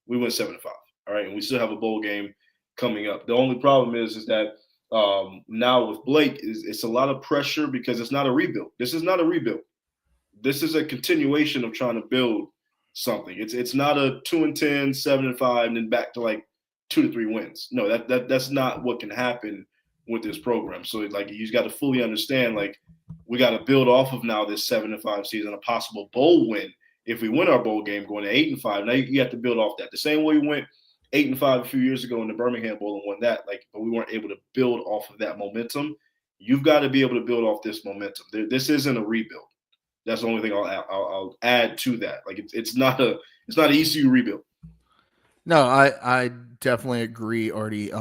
We went 7-5, all right, and we still have a bowl game coming up. The only problem is that now with Blake, it's a lot of pressure because it's not a rebuild. This is not a rebuild. This is a continuation of trying to build something. It's not a 2-10, 7-5, and then back to like 2 to 3 wins. No, that's not what can happen with this program. So like you just got to fully understand, like we got to build off of now this 7-5 season, a possible bowl win. If we win our bowl game, going to 8-5, now you have to build off that. The same way we went 8-5 a few years ago in the Birmingham Bowl and won that, but we weren't able to build off of that momentum. You've got to be able to build off this momentum. This isn't a rebuild. That's the only thing I'll add to that. Like it's not an ECU rebuild. No, I definitely agree, Artie.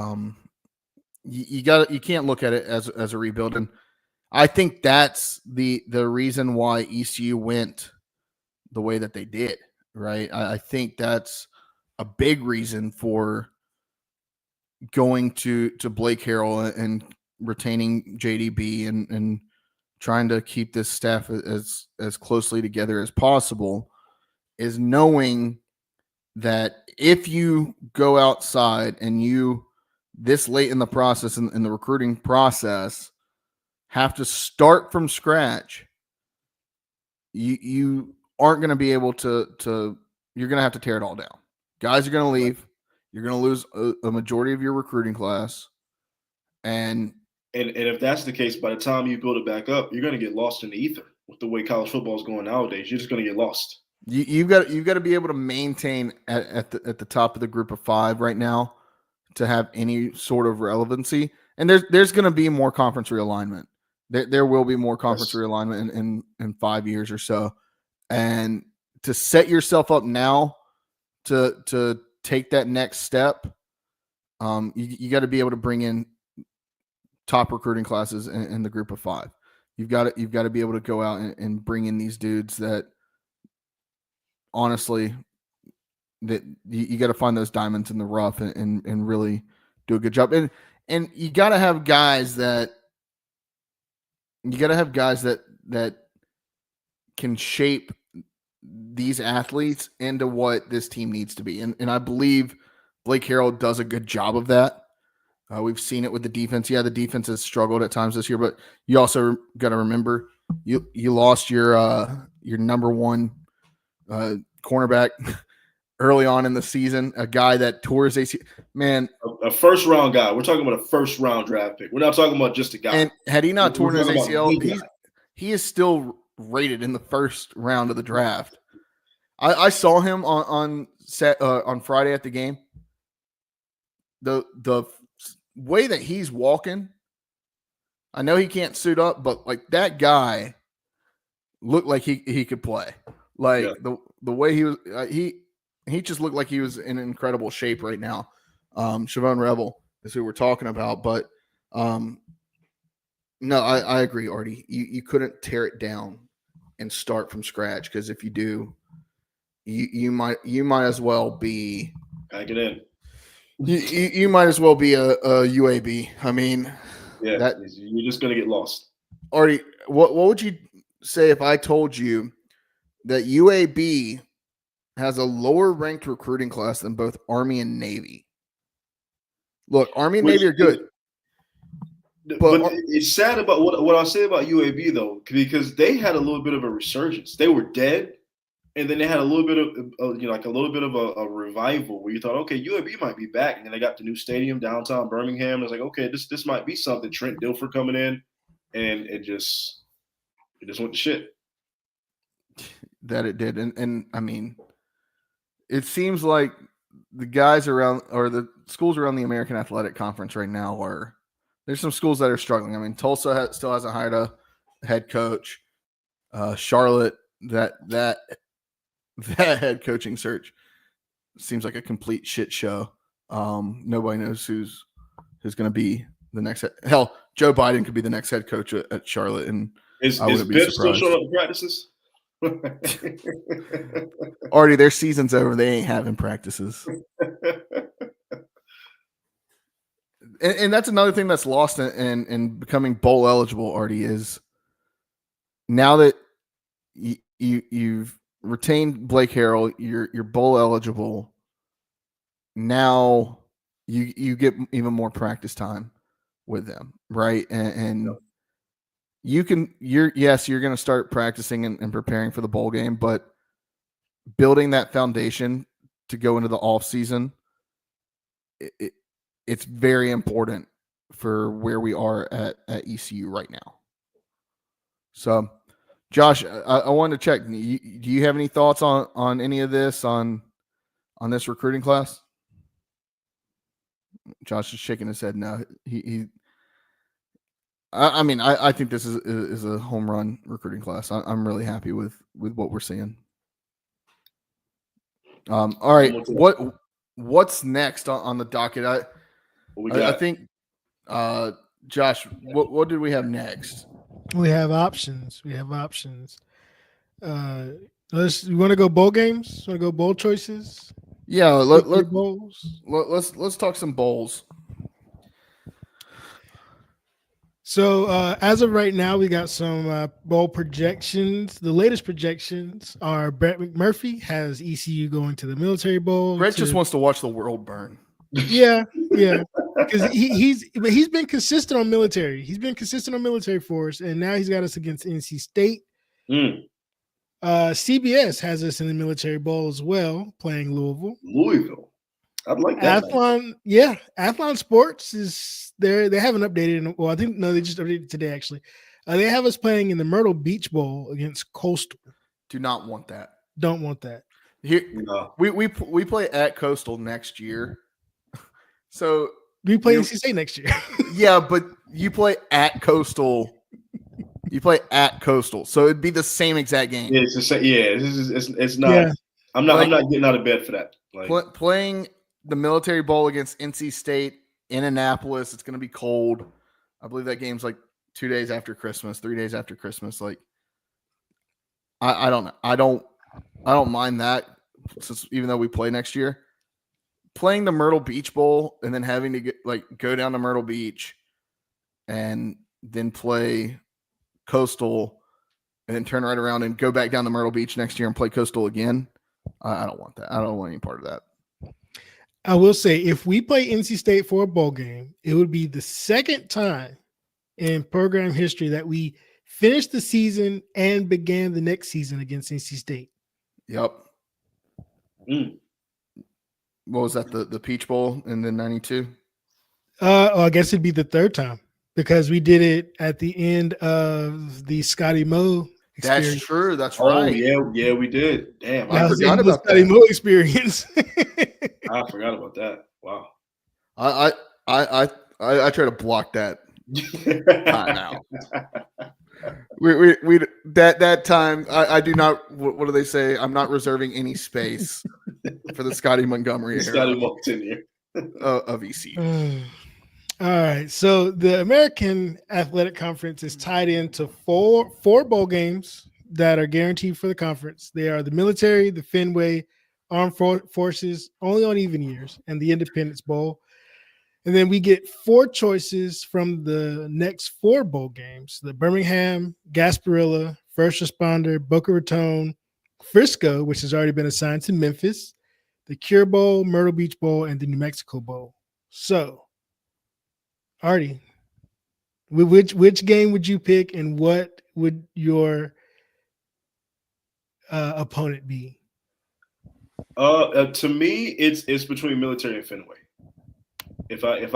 You can't look at it as a rebuild, and I think that's the reason why ECU went the way that they did. Right, I think that's a big reason for going to Blake Harrell and retaining JDB and trying to keep this staff as closely together as possible, is knowing that if you go outside and you this late in the process in the recruiting process have to start from scratch, you aren't going to be able to you're going to have to tear it all down. Guys are going to leave. You're going to lose a majority of your recruiting class. And if that's the case, by the time you build it back up, you're going to get lost in the ether with the way college football is going nowadays. You're just going to get lost. You've got to be able to maintain at the top of the group of 5 right now to have any sort of relevancy. And there's going to be more conference realignment. There will be more conference realignment in 5 years or so. And to set yourself up now to take that next step, you got to be able to bring in top recruiting classes in the group of 5. You've got to be able to go out and bring in these dudes that honestly that you got to find those diamonds in the rough and really do a good job. And you got to have guys that can shape these athletes into what this team needs to be. And I believe Blake Harrell does a good job of that. We've seen it with the defense. Yeah, the defense has struggled at times this year, but you also got to remember you lost your number one cornerback early on in the season, a guy that tore his ACL. Man, a first round guy. We're talking about a first round draft pick. We're not talking about just a guy. And had he not torn his ACL, he is still rated in the first round of the draft. I saw him on Friday at the game. The way that he's walking, I know he can't suit up, but like that guy looked like he could play. Like the way he was, he just looked like he was in incredible shape right now. Siobhan Rebel is who we're talking about, but no, I agree, Artie. You couldn't tear it down and start from scratch, because if you do, you might as well be pack it in. You might as well be a UAB. I mean, yeah, you're just gonna get lost. Artie, what would you say if I told you that UAB has a lower ranked recruiting class than both Army and Navy? Look, Army and Navy are good. But it's sad about what I'll say about UAB though, because they had a little bit of a resurgence. They were dead, and then they had a little bit of a revival where you thought, okay, UAB might be back, and then they got the new stadium downtown Birmingham. It's like, okay, this might be something. Trent Dilfer coming in, and it just went to shit. That it did, and I mean, it seems like the guys around or the schools around the American Athletic Conference right now are. There's some schools that are struggling. I mean, Tulsa still hasn't hired a head coach. Charlotte, that head coaching search seems like a complete shit show. Nobody knows who's going to be the next. Hell, Joe Biden could be the next head coach at Charlotte, and I wouldn't be surprised. Still showing up to practices? Already, their season's over. They ain't having practices. And that's another thing that's lost in becoming bowl eligible, Artie, is now that you've retained Blake Harrell, you're bowl eligible. Now you get even more practice time with them, right? And you're going to start practicing and preparing for the bowl game, but building that foundation to go into the off season, it's very important for where we are at ECU right now. So, Josh, I wanted to check. Do you have any thoughts on any of this on this recruiting class? Josh is shaking his head no. I think this is a home run recruiting class. I'm really happy with what we're seeing. All right, what's next on the docket? I think, Josh, what did we have next? We have options. You want to go bowl games? Want to go bowl choices? Yeah, bowls. Let's talk some bowls. So as of right now, we got some bowl projections. The latest projections are Brett McMurphy has ECU going to the Military Bowl. Brett just wants to watch the world burn. Yeah, because he's been consistent on military. He's been consistent on military force, and now he's got us against NC State. CBS has us in the Military Bowl as well, playing Louisville. I'd like that. Athlon Sports is there. They haven't updated. Well, I think they just updated today. Actually, they have us playing in the Myrtle Beach Bowl against Coastal. Do not want that. Don't want that. Here, we play at Coastal next year. So we play NC State next year. Yeah, but you play at Coastal. You play at Coastal, so it'd be the same exact game. Yeah, it's not. Yeah. I'm not getting out of bed for that. Playing the Military Bowl against NC State in Annapolis, it's going to be cold. I believe that game's like 2 days after Christmas, 3 days after Christmas. Like, I don't mind that. Since even though we play next year, playing the Myrtle Beach Bowl and then having to go down to Myrtle Beach and then play Coastal and then turn right around and go back down to Myrtle Beach next year and play Coastal again. I don't want that. I don't want any part of that. I will say, if we play NC State for a bowl game, it would be the second time in program history that we finished the season and began the next season against NC State. Yep. What was that? The Peach Bowl in the 92? I guess it'd be the third time because we did it at the end of the Scotty Moe experience. That's true. That's right. Yeah, we did. Damn, I forgot about the Scotty Moe experience. I forgot about that. Wow. I try to block that time out. We that time I do not. What do they say? I'm not reserving any space for the Scotty Montgomery era. Scotty walked in here of ECU. All right, so the American Athletic Conference is tied into four bowl games that are guaranteed for the conference. They are the military, the Fenway, Armed Forces, only on even years, and the Independence Bowl. And then we get 4 choices from the next 4 bowl games: the Birmingham, Gasparilla, First Responder, Boca Raton, Frisco, which has already been assigned to Memphis, the Cure Bowl, Myrtle Beach Bowl, and the New Mexico Bowl. So, Artie, which game would you pick, and what would your opponent be? To me, it's between military and Fenway. If I have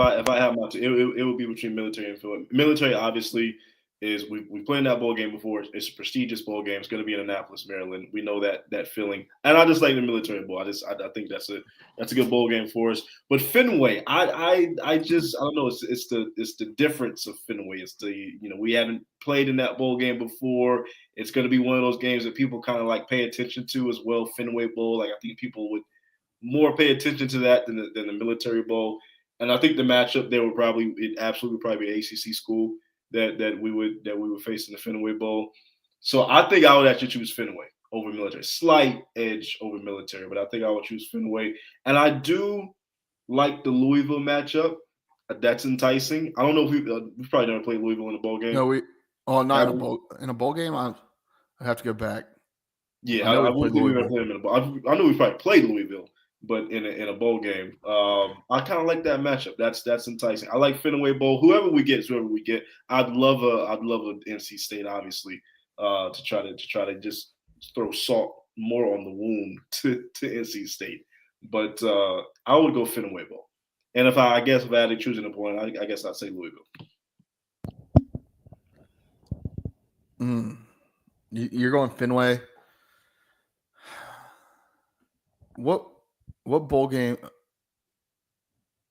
my, it would be between military and Fenway. Military obviously is we played in that bowl game before. It's a prestigious bowl game. It's going to be in Annapolis, Maryland. We know that feeling, and I just like the military bowl. I think that's a good bowl game for us. But Fenway, I don't know. It's the difference of Fenway. It's we haven't played in that bowl game before. It's going to be one of those games that people kind of like pay attention to as well. Fenway Bowl, like I think people would more pay attention to that than the military bowl. And I think the matchup there would probably be an ACC school that we would face in the Fenway Bowl. So I think I would actually choose Fenway over military. Slight edge over military, but I think I would choose Fenway. And I do like the Louisville matchup. That's enticing. I don't know if we've probably never played Louisville in a bowl game. No, in a bowl game. I have to go back. Yeah, I wouldn't think we've ever played them in a bowl. I know we probably played Louisville, but in a bowl game, I kind of like that matchup. That's enticing. I like Fenway Bowl. Whoever we get is whoever we get. I'd love a NC State, obviously, to try to just throw salt more on the wound to NC State. But I would go Fenway Bowl. And if I had to choose an opponent, I guess I'd say Louisville. You're going Fenway. What bowl game?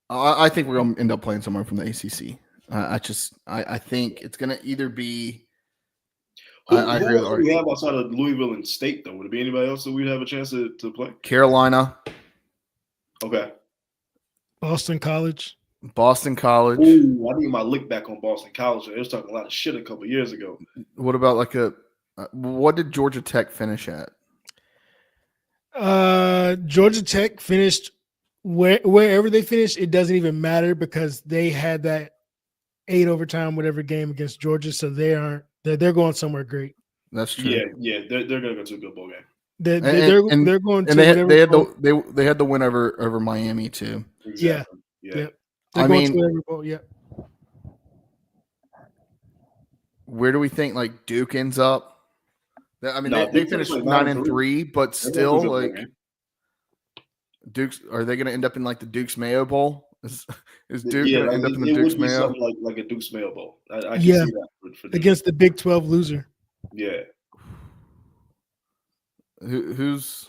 I think we're going to end up playing somewhere from the ACC. I think it's going to either be. I agree with Artie. Who we have outside of Louisville and State, though? Would it be anybody else that we'd have a chance to play? Carolina. Okay. Boston College. Ooh, I need my lick back on Boston College. They was talking a lot of shit a couple years ago. What about what did Georgia Tech finish at? Georgia Tech finished wherever they finished. It doesn't even matter because they had that 8 overtime, whatever game against Georgia. So they're going somewhere great. That's true. Yeah. They're gonna go to a good bowl game. They're going to and they whatever. they had the win over Miami too. Exactly. Yeah. Yep. They're going to whatever bowl. Yeah. Where do we think like Duke ends up? I mean, they finished like 9-3, but still like game. Duke's. Are they going to end up in like the Duke's Mayo Bowl? Is Duke Yeah, going to end up in the it Duke's would be Mayo? something like a Duke's Mayo Bowl. I can see that for Duke. Against the Big 12 loser. Yeah. Who's?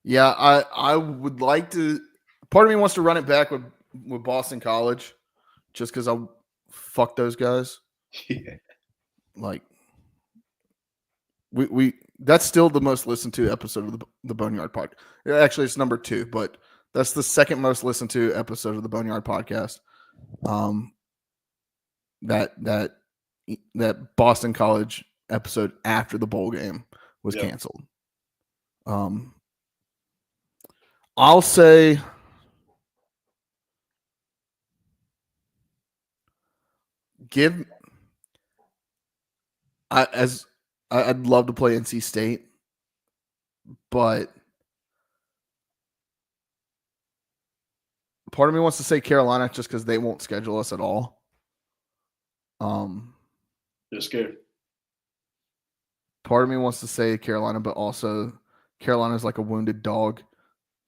Yeah, I would like to. Part of me wants to run it back with Boston College, just because I fuck those guys. Yeah. Like we that's still the most listened to episode of the Boneyard podcast. Actually, it's number 2, but that's the second most listened to episode of the Boneyard podcast. That Boston College episode after the bowl game was canceled. I'll say I'd love to play NC State, but part of me wants to say Carolina just because they won't schedule us at all. They're scared. Part of me wants to say Carolina, but also Carolina's like a wounded dog.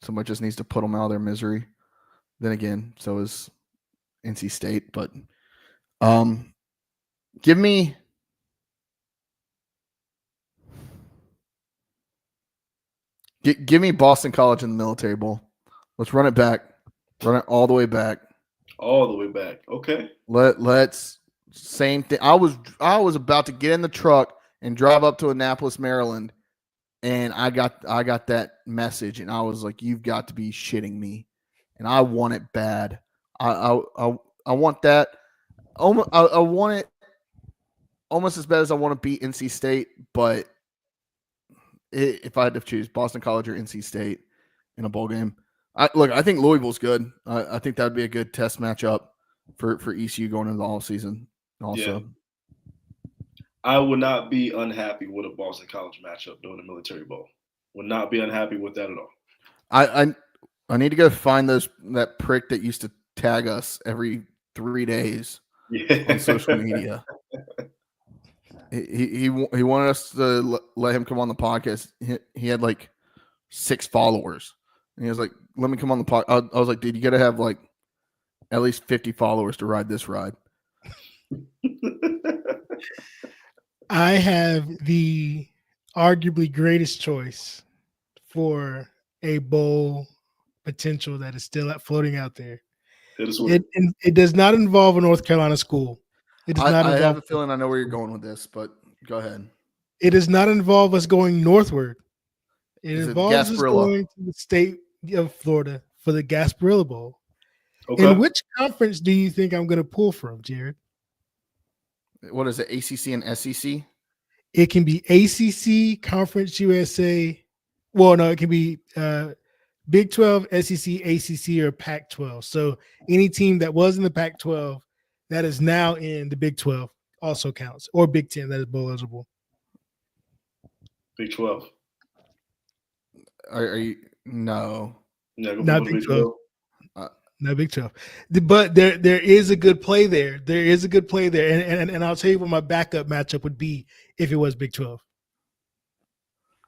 Somebody just needs to put them out of their misery. Then again, so is NC State. But give me Boston College in the Military Bowl. Let's run it back. Run it all the way back. All the way back. Okay. Let's same thing. I was about to get in the truck and drive up to Annapolis, Maryland, and I got that message, and I was like, "You've got to be shitting me!" And I want it bad. I want that. I want it almost as bad as I want to beat NC State. But if I had to choose Boston College or NC State in a bowl game, I think Louisville's good. I think that would be a good test matchup for ECU going into the all season. Also. Yeah. I would not be unhappy with a Boston College matchup during the Military Bowl. Would not be unhappy with that at all. I need to go find that prick that used to tag us every 3 days on social media. He wanted us to let him come on the podcast. He had like 6 followers, and he was like, "Let me come on the podcast." I was like, "Dude, you got to have like at least 50 followers to ride this ride." I have the arguably greatest choice for a bowl potential that is still floating out there. It does not involve a North Carolina school. It does not. I have a feeling I know where you're going with this, but go ahead. It does not involve us going northward. It involves us going to the state of Florida for the Gasparilla Bowl. Okay. And which conference do you think I'm going to pull from, Jared? What is it, ACC and SEC? It can be ACC, Conference USA. Well, no, it can be Big 12, SEC, ACC, or Pac-12. So any team that was in the Pac-12 that is now in the Big 12 also counts, or Big 10 that is bowl eligible. Big 12. Are you? No. Not Big 12. No, Big 12. But there is a good play there. There is a good play there. And I'll tell you what my backup matchup would be if it was Big 12.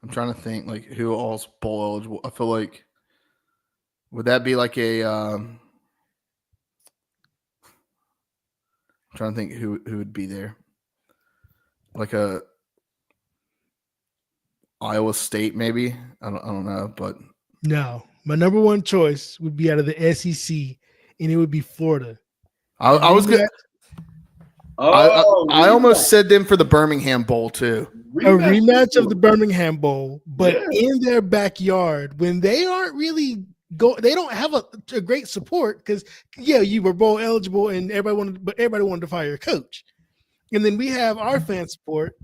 I'm trying to think like who all's bowl eligible. I feel like would that be like a I'm trying to think who would be there. Like a Iowa State, maybe. I don't know, but no. My number one choice would be out of the SEC, and it would be Florida. I was good. I almost said them for the Birmingham Bowl too. A rematch of the Birmingham Bowl, but in their backyard when they aren't really they don't have a great support because you were bowl eligible and everybody wanted to fire a coach, and then we have our fan support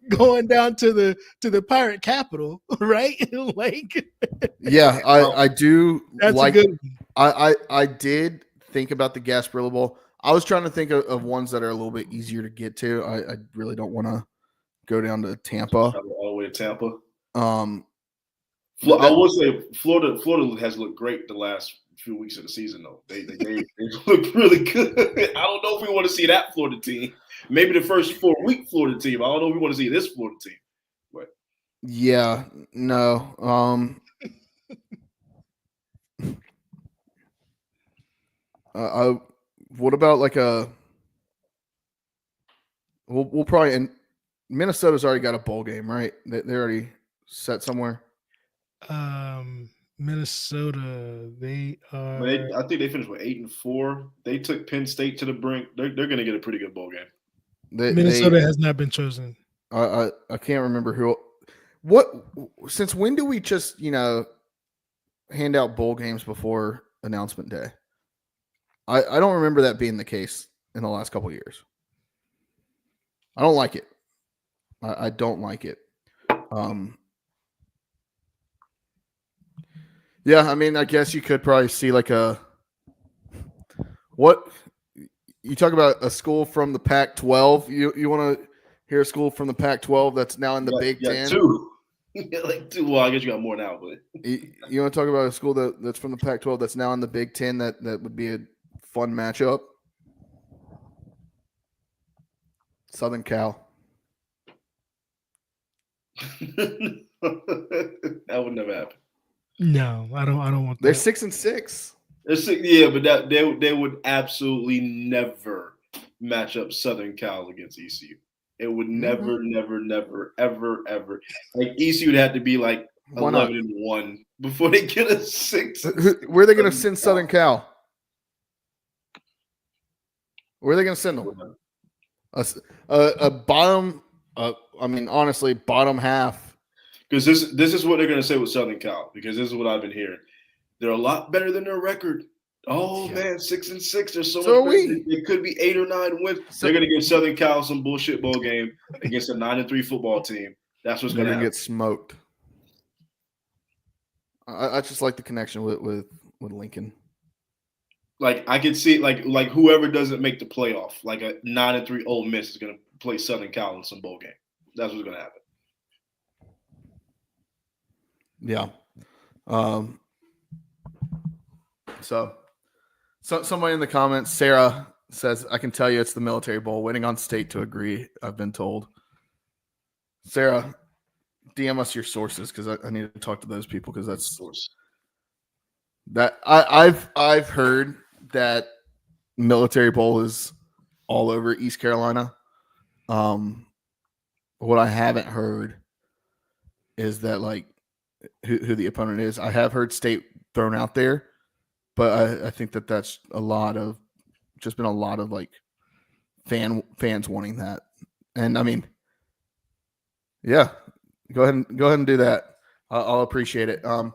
going down to the pirate capital, right? Like, yeah, I do. That's like, a good one. I did think about the Gasparilla Bowl. I was trying to think of ones that are a little bit easier to get to. I really don't want to go down to Tampa. Travel all the way to Tampa. But I will say Florida has looked great the last few weeks of the season, though. They look really good. I don't know if we want to see that Florida team. Maybe the first 4-week Florida team. I don't know if we want to see this Florida team. But yeah, no. What about like a? We'll probably and Minnesota's already got a bowl game, right? They're already set somewhere. Minnesota, they are. I think they finished with 8-4. They took Penn State to the brink. They're going to get a pretty good bowl game. Minnesota has not been chosen. I can't remember who. What? Since when do we just hand out bowl games before announcement day? I don't remember that being the case in the last couple of years. I don't like it. I don't like it. Yeah, I mean, I guess you could probably see like what you talk about a school from the Pac-12. You want to hear a school from the Pac-12 that's now in the Big Ten? Two. Like two. Well, I guess you got more now, but you want to talk about a school that's from the Pac-12 that's now in the Big Ten that would be a fun matchup? Southern Cal. That would never happen. No, I don't want that. They're 6-6. Yeah, but that they would absolutely never match up Southern Cal against ECU. It would never, ever. Like ECU would have to be like 11-1 before they get a 6. Where are they going to send Southern Cal? Where are they going to send them? A bottom. I mean, honestly, bottom half. Because this is what they're going to say with Southern Cal. Because this is what I've been hearing. They're a lot better than their record. Oh man, 6-6. They're so much better. It could be 8 or 9 wins. They're going to give Southern Cal some bullshit bowl game against a 9-3 football team. That's what's going to get smoked. I just like the connection with Lincoln. Like I could see like whoever doesn't make the playoff, like a 9-3 Ole Miss is going to play Southern Cal in some bowl game. That's what's going to happen. Yeah. So somebody in the comments, Sarah says, I can tell you it's the Military Bowl. Waiting on State to agree, I've been told. Sarah, DM us your sources because I need to talk to those people because that's that I've heard that Military Bowl is all over East Carolina. What I haven't heard is that like who the opponent is. I have heard State thrown out there, but I think that's been a lot of like fans wanting that. And I mean, yeah, go ahead and do that. I'll appreciate it. All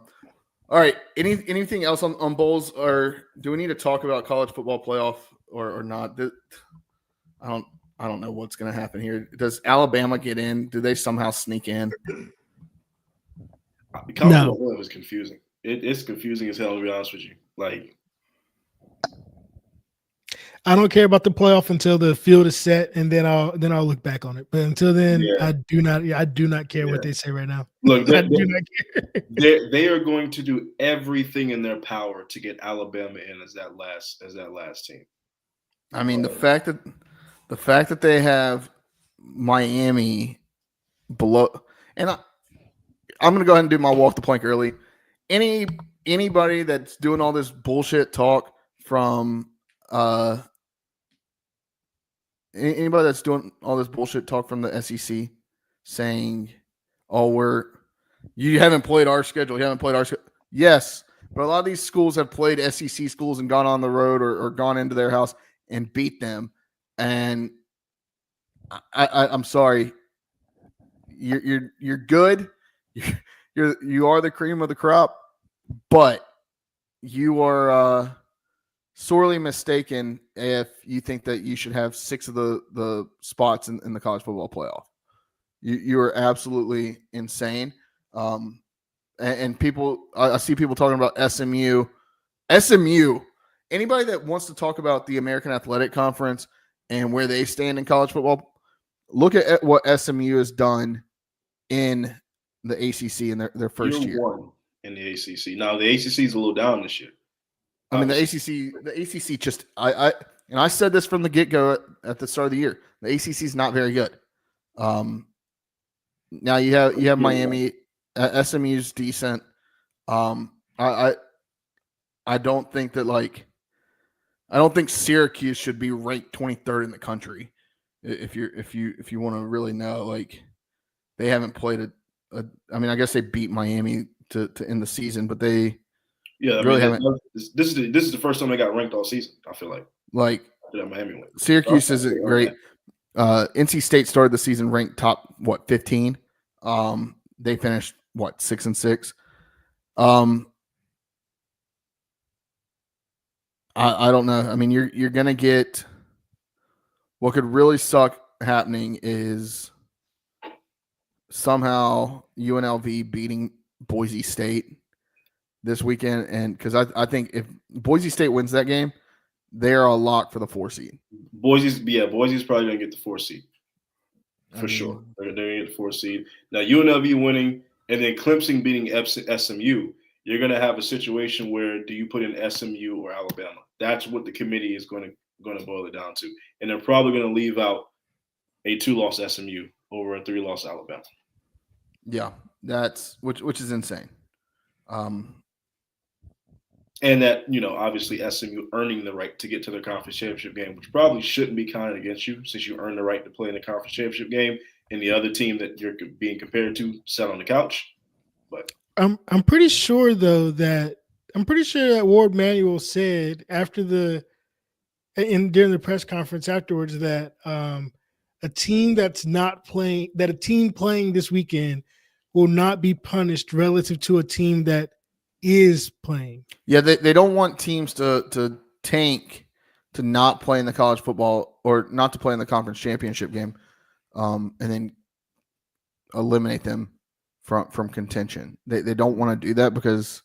right. Anything else on bowls, or do we need to talk about college football playoff or not? I don't know what's going to happen here. Does Alabama get in? Do they somehow sneak in? College football is confusing. It's confusing as hell, to be honest with you. Like, I don't care about the playoff until the field is set, and then I'll look back on it. But until then, I do not care what they say right now. Look, I do not care. They are going to do everything in their power to get Alabama in as that last team. I mean, the fact that they have Miami below, and I'm going to go ahead and do my walk the plank early. Anybody that's doing all this bullshit talk from anybody that's doing all this bullshit talk from the SEC saying, "Oh, you haven't played our schedule. You haven't played our schedule." Yes, but a lot of these schools have played SEC schools and gone on the road or gone into their house and beat them. And I'm sorry, you're good. You are the cream of the crop, but you are sorely mistaken if you think that you should have 6 of the spots in the college football playoff. You are absolutely insane. And people, I see people talking about SMU SMU. Anybody that wants to talk about the American Athletic Conference and where they stand in college football, look at what SMU has done in the ACC in their first year. One in the ACC. Now the ACC is a little down this year. I mean, the ACC just I said this from the get-go at the start of the year. The ACC is not very good. Now you have Miami. SMU's decent. I don't think that I don't think Syracuse should be ranked 23rd in the country. If you want to really know, they haven't played I mean, I guess they beat Miami to end the season, but they really haven't. This is the first time they got ranked all season. I feel like Miami win. Syracuse isn't great. NC State started the season ranked top 15. They finished 6-6. I don't know. I mean, you're gonna get what could really suck happening is somehow UNLV beating Boise State this weekend, and because I think if Boise State wins that game, they're a lock for the 4 seed. Boise's probably gonna get the 4 seed for sure. They're gonna get the 4 seed. Now UNLV winning and then Clemson beating SMU, you're gonna have a situation where do you put in SMU or Alabama? That's what the committee is going to boil it down to, and they're probably going to leave out a 2-loss SMU over a 3-loss Alabama. Yeah, that's which is insane. And that, obviously SMU earning the right to get to the conference championship game, which probably shouldn't be counted against you since you earned the right to play in the conference championship game, and the other team that you're being compared to sat on the couch. But I'm pretty sure though that Ward Manuel said during the press conference afterwards that a team playing this weekend will not be punished relative to a team that is playing. Yeah, they don't want teams to tank to not play in the college football or not to play in the conference championship game, and then eliminate them from contention. They don't want to do that because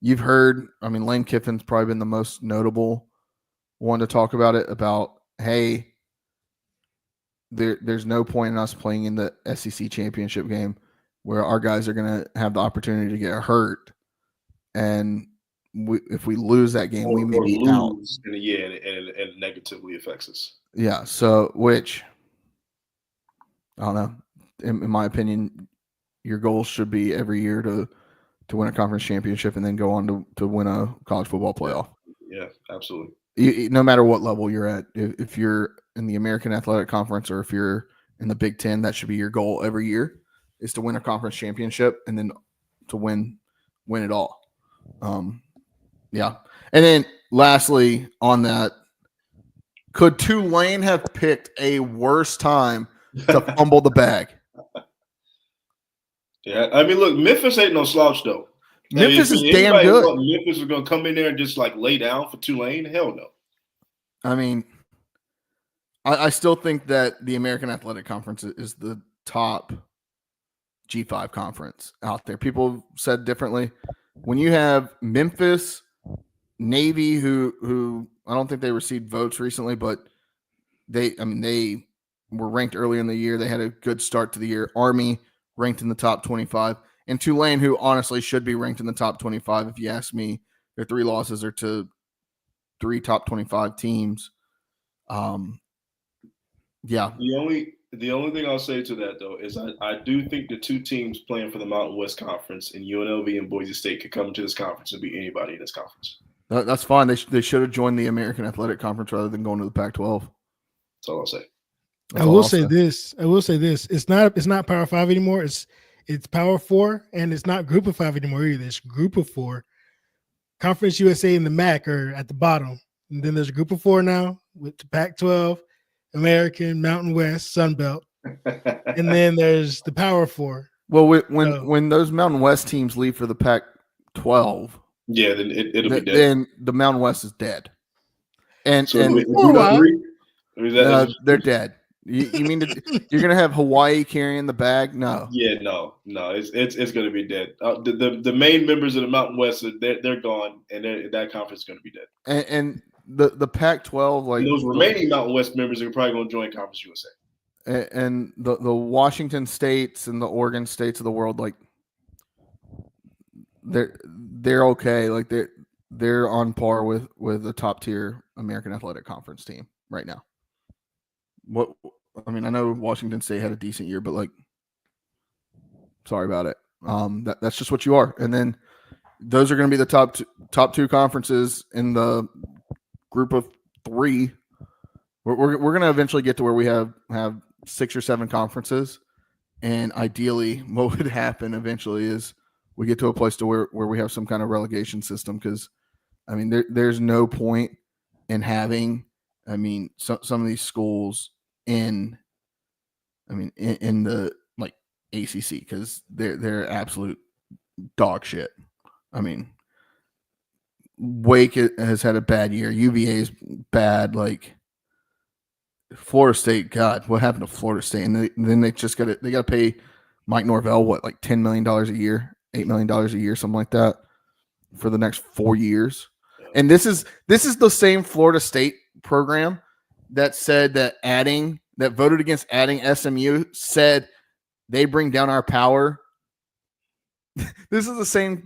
you've heard, I mean, Lane Kiffin's probably been the most notable one to talk about it, about, hey, there's no point in us playing in the SEC championship game where our guys are going to have the opportunity to get hurt. And if we lose that game, we may be out. And it negatively affects us. Yeah, so which, I don't know, in my opinion, your goal should be every year to win a conference championship and then go on to win a college football playoff. Yeah, absolutely. No matter what level you're at, if you're in the American Athletic Conference or if you're in the Big Ten, that should be your goal every year, is to win a conference championship and then to win it all. Yeah. And then lastly on that, could Tulane have picked a worse time to fumble the bag? Yeah, I mean, look, Memphis ain't no slouch though. Memphis is damn good. Memphis is going to come in there and just lay down for Tulane? Hell no. I mean, I still think that the American Athletic Conference is the top G5 conference out there. People said differently. When you have Memphis, Navy, who I don't think they received votes recently, but they were ranked earlier in the year. They had a good start to the year. Army ranked in the top 25. And Tulane, who honestly should be ranked in the top 25, if you ask me, their 3 losses are to 3 top 25 teams. Yeah. The only thing I'll say to that, though, is I do think the 2 teams playing for the Mountain West Conference in UNLV and Boise State could come to this conference and beat anybody in this conference. That's fine. They should have joined the American Athletic Conference rather than going to the Pac-12. That's all I'll say. I will say this. It's not Power 5 anymore. It's Power 4, and it's not Group of 5 anymore either. It's Group of 4. Conference USA and the MAC are at the bottom. And then there's a Group of 4 now with the Pac-12, American, Mountain West, Sun Belt. And then there's the Power 4. Well, when those Mountain West teams leave for the Pac-12, yeah, then it'll be dead. Then the Mountain West is dead. And so they're dead. You mean you're gonna have Hawaii carrying the bag? No. Yeah, no, it's going to be dead. The main members of the Mountain West they're gone, and that conference is going to be dead. And the Pac-12, like And those remaining Mountain West members are probably going to join Conference USA. And the Washington states and the Oregon states of the world, like they're okay. Like they're on par with a top tier American Athletic Conference team right now. I know Washington State had a decent year, but like, sorry about it. That's just what you are. And then those are going to be the top two conferences in the group of three. We're going to eventually get to where we have 6 or 7 conferences, and ideally, what would happen eventually is we get to a place to where we have some kind of relegation system. Because I mean, there's no point in having, some of these schools in the like ACC, because they're absolute dog shit. I mean, Wake has had a bad year. UVA is bad. Like Florida State, God, what happened to Florida State? And then they just got to pay Mike Norvell like $10 million a year, $8 million a year, something like that, for the next 4 years. And this is the same Florida State program that said that voted against adding SMU, said they bring down our power. This is the same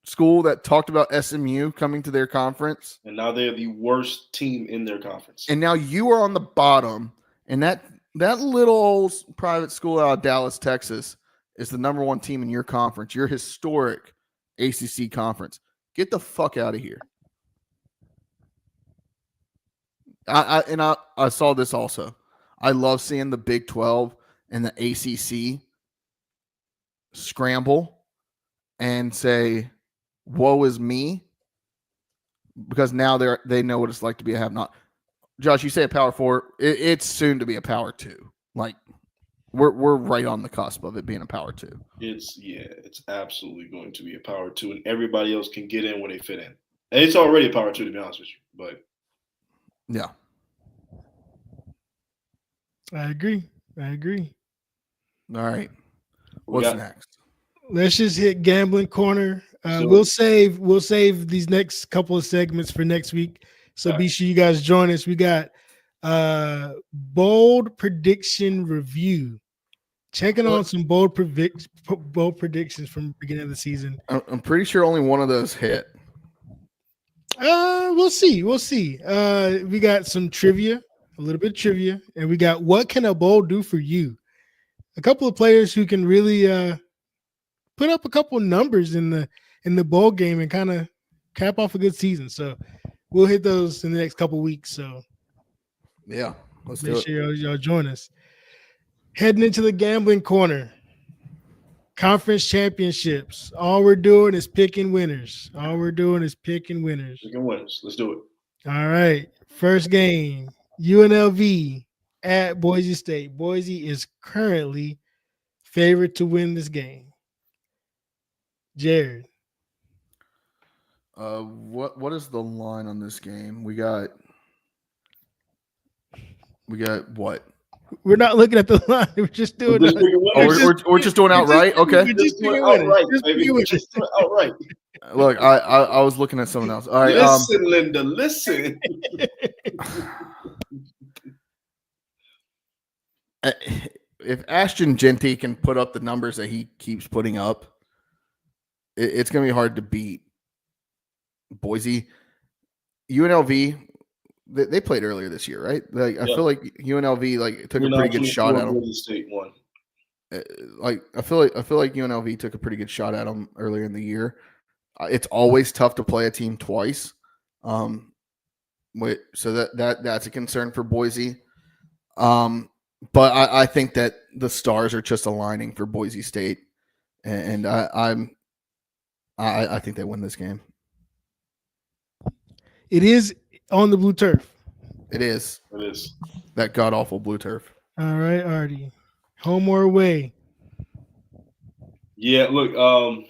school that talked about SMU coming to their conference. And now they're the worst team in their conference. And now you are on the bottom, and that little old private school out of Dallas, Texas, is the number 1 team in your conference, your historic ACC conference. Get the fuck out of here. I saw this also. I love seeing the Big 12 and the ACC scramble and say, woe is me, because now they know what it's like to be a have-not. Josh, you say a power 4. It's soon to be a power 2. Like we're right on the cusp of it being a power 2. It's absolutely going to be a power 2, and everybody else can get in where they fit in. And it's already a power 2, to be honest with you. But yeah, I agree. All right. What's next? Let's just hit gambling corner. We'll save these next couple of segments for next week. So be sure you guys join us. We got bold prediction review. Checking on some bold predictions from the beginning of the season. I'm pretty sure only one of those hit. We'll see. We got some trivia, a little bit of trivia, and we got what can a bowl do for you? A couple of players who can really put up a couple of numbers in the bowl game and kind of cap off a good season. So we'll hit those in the next couple of weeks. So yeah, let's make sure y'all join us. Heading into the gambling corner, conference championships. All we're doing is picking winners. Let's do it. All right. First game, UNLV at Boise State. Boise is currently favored to win this game. Jared. What is the line on this game? We got what? We're not looking at the line. We're just doing. We're just doing outright. Okay. We're just doing outright, baby. We're just doing outright. Look, I was looking at someone else. All right. Listen, Linda. Listen. If Ashton Genty can put up the numbers that he keeps putting up, it's going to be hard to beat Boise. UNLV, they played earlier this year, right? Like I feel like UNLV took a pretty good shot at them. State won. I feel like UNLV took a pretty good shot at them earlier in the year. It's always tough to play a team twice. So that's a concern for Boise. But I think that the stars are just aligning for Boise State, and I think they win this game. It is on the blue turf. It is that god awful blue turf. All right, Artie, home or away? Yeah, look,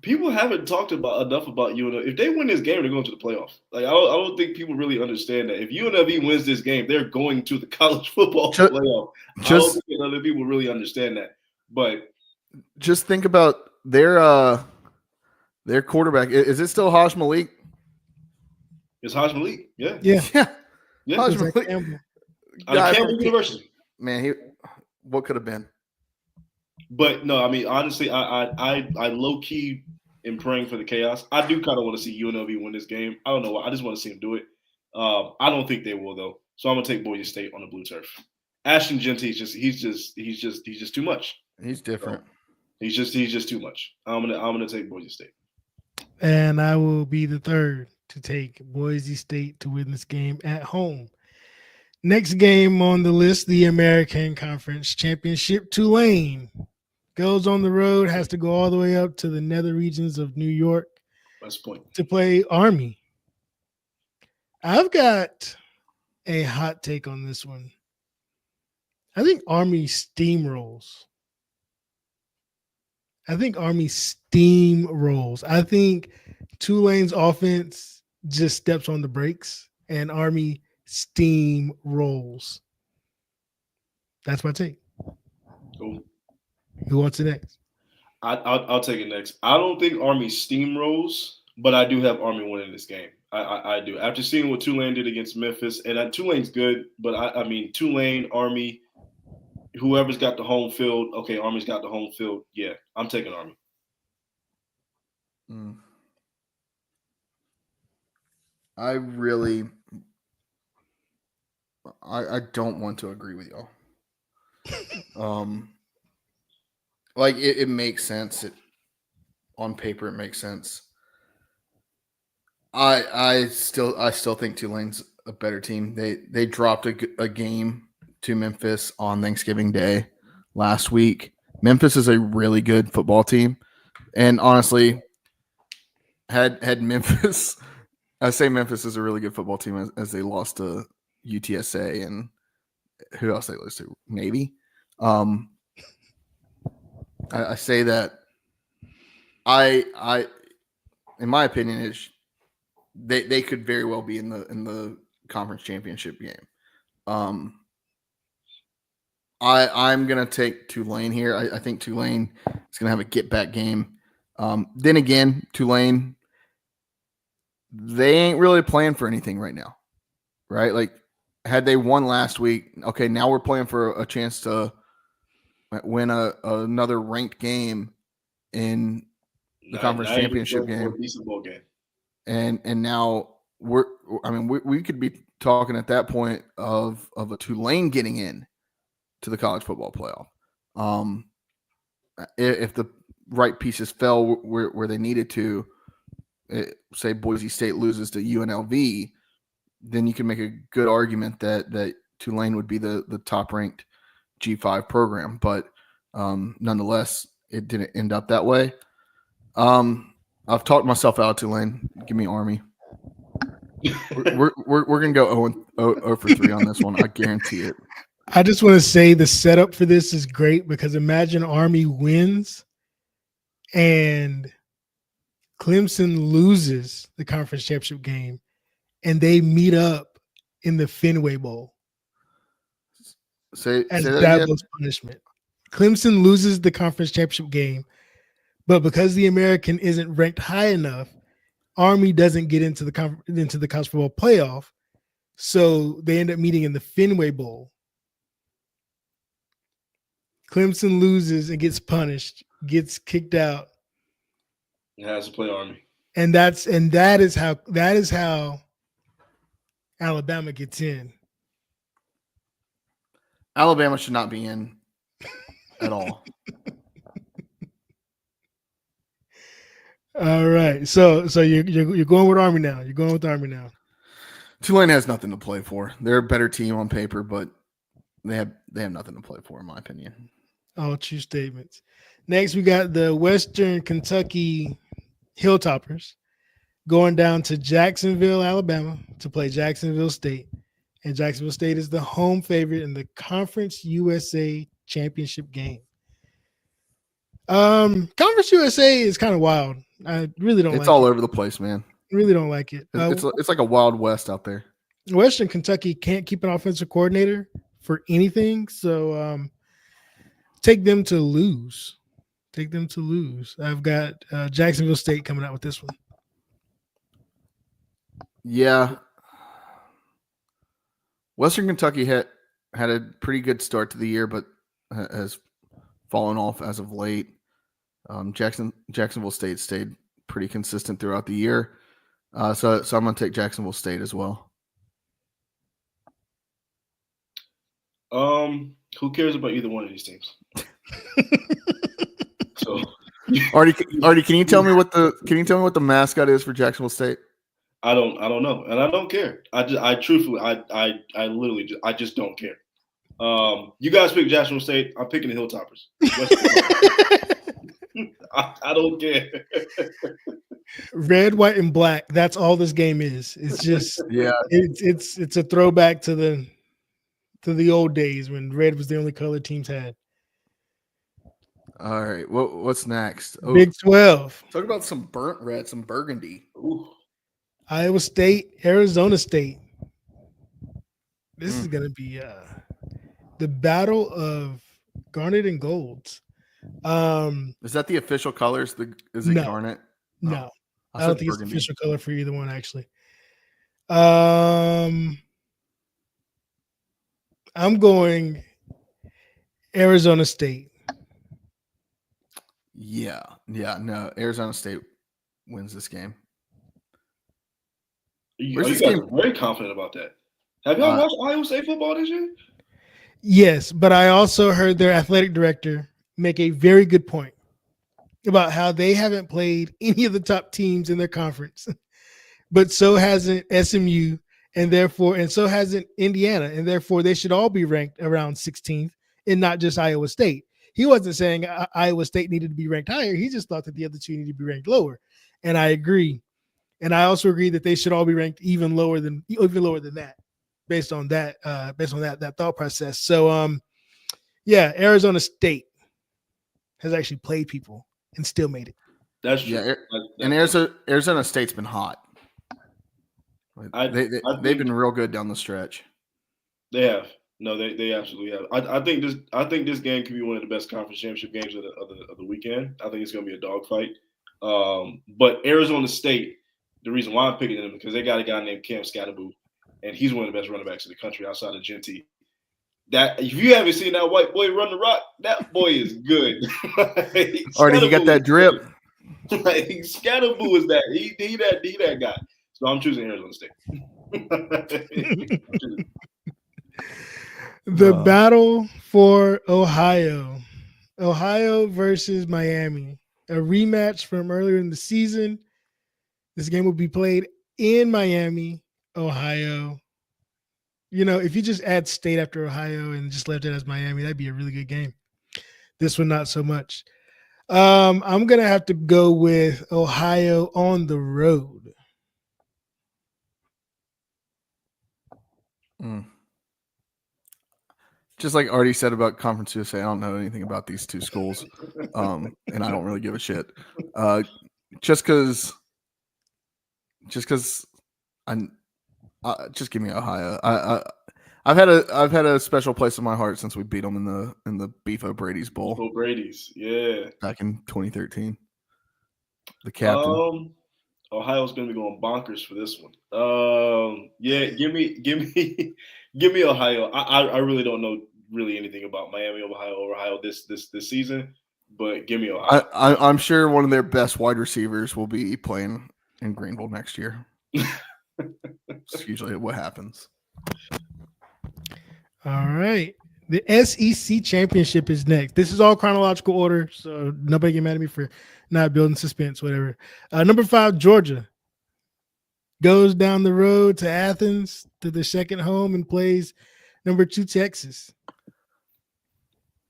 people haven't talked enough about UNLV. If they win this game, they're going to the playoffs. Like I don't think people really understand that. If UNLV wins this game, they're going to the college football playoff. I don't think other people really understand that. But just think about their quarterback. Is it still Haj Malik? It's Haj Malik. Yeah. Haj Malik. Out of Campbell University. Man, what could have been? But no, I mean, honestly, I low key am praying for the chaos. I do kind of want to see UNLV win this game. I don't know why. I just want to see them do it. I don't think they will though. So I'm gonna take Boise State on the blue turf. Ashton Genty he's just too much. He's different. He's just too much. I'm gonna take Boise State. And I will be the third to take Boise State to win this game at home. Next game on the list, the American Conference Championship. Tulane goes on the road, has to go all the way up to the nether regions of New York to play Army. I've got a hot take on this one. I think Army steamrolls. I think Tulane's offense just steps on the brakes and Army steam rolls. That's my take. Cool. Who wants it next? I'll take it next. I don't think Army steamrolls, but I do have Army winning this game. I do. After seeing what Tulane did against Memphis, and Tulane's good, but I mean Tulane, Army, whoever's got the home field. Okay, Army's got the home field. Yeah, I'm taking Army. I don't want to agree with y'all. Like it makes sense. On paper, it makes sense. I still think Tulane's a better team. They dropped a game to Memphis on Thanksgiving Day last week. Memphis is a really good football team, and honestly, had Memphis, I say Memphis is a really good football team as they lost to UTSA and who else they lost to? Navy. I say that I in my opinion is they could very well be in the conference championship game. I'm gonna take Tulane here. I think Tulane is gonna have a get back game. Then again, Tulane, they ain't really playing for anything right now, right? Like, had they won last week, okay, now we're playing for a chance to win another ranked game in the conference championship game. And now we could be talking at that point of a Tulane getting in to the college football playoff. If the right pieces fell where they needed to, say Boise State loses to UNLV, then you can make a good argument that Tulane would be the top ranked G5 program. But nonetheless, it didn't end up that way. I've talked myself out of Tulane. Give me Army. We're gonna go 0 for 3 on this one. I guarantee it. I just want to say the setup for this is great because imagine Army wins and Clemson loses the conference championship game and they meet up in the Fenway Bowl say as that Dabo's punishment. Clemson loses the conference championship game, but because the American isn't ranked high enough, Army doesn't get into the college football playoff, so they end up meeting in the Fenway Bowl. Clemson loses and gets punished, gets kicked out. It has to play Army, and that is how Alabama gets in. Alabama should not be in at all. All right, so you're going with Army now. You're going with Army now. Tulane has nothing to play for. They're a better team on paper, but they have nothing to play for, in my opinion. All true statements. Next, we got the Western Kentucky Hilltoppers going down to Jacksonville, Alabama, to play Jacksonville State. And Jacksonville State is the home favorite in the Conference USA championship game. Conference USA is kind of wild. I really don't It's like all it. over the place, man. Really don't like it. It's like a wild west out there. Western Kentucky can't keep an offensive coordinator for anything, so take them to lose. Take them to lose. I've got Jacksonville State coming out with this one. Yeah. Western Kentucky had a pretty good start to the year, but has fallen off as of late. Jacksonville State stayed pretty consistent throughout the year. So I'm going to take Jacksonville State as well. Who cares about either one of these teams? So, Artie, can you tell me what the mascot is for Jacksonville State? I don't know, and I don't care. I truthfully, I literally, I just don't care. You guys pick Jacksonville State. I'm picking the Hilltoppers. I don't care. Red, white, and black. That's all this game is. It's just It's a throwback to the old days when red was the only color teams had. All right. What's next? Oh, Big 12. talk about some burnt red, some burgundy. Ooh. Iowa State, Arizona State. This is going to be the battle of garnet and golds. Is that the official colors? Is it No. garnet? No, I I don't said think it's the burgundy. official color for either one, actually. I'm going Arizona State. Yeah. No. Arizona State wins this game. You guys are very confident about that. Have y'all watched Iowa State football this year? Yes, but I also heard their athletic director make a very good point about how they haven't played any of the top teams in their conference, but so hasn't SMU, and so hasn't Indiana, and therefore they should all be ranked around 16th and not just Iowa State. He wasn't saying Iowa State needed to be ranked higher. He just thought that the other two needed to be ranked lower. And I agree. And I also agree that they should all be ranked even lower than that, based on that thought process. So Arizona State has actually played people and still made it. That's true. Yeah, and Arizona State's been hot. They've been real good down the stretch. They have. No, they absolutely have. I think this game could be one of the best conference championship games of the weekend. I think it's going to be a dogfight. But Arizona State, the reason why I'm picking them is because they got a guy named Cam Scatteraboo, and he's one of the best running backs in the country outside of Genty. That if you haven't seen that white boy run the rock, that boy is good. Already, you got that drip. Scatterboo is that he that guy. So I'm choosing Arizona State. The battle for Ohio versus Miami, a rematch from earlier in the season. This game will be played in Miami, Ohio. You know, if you just add state after Ohio and just left it as Miami, that'd be a really good game. This one, not so much. I'm going to have to go with Ohio on the road. Just like Artie said about Conference USA, I don't know anything about these two schools, and I don't really give a shit. Just because just give me Ohio. I've had a special place in my heart since we beat them in the Beef O'Brady's Bowl. O'Brady's, yeah, back in 2013. The captain. Ohio's going to be going bonkers for this one. Yeah, give me Ohio. I really don't know really anything about Miami, Ohio this season, but give me Ohio. I'm sure one of their best wide receivers will be playing in Greenville next year. It's usually what happens. All right. The SEC championship is next. This is all chronological order, so nobody get mad at me for not building suspense, whatever. Number 5, Georgia goes down the road to Athens to their second home and plays number 2, Texas,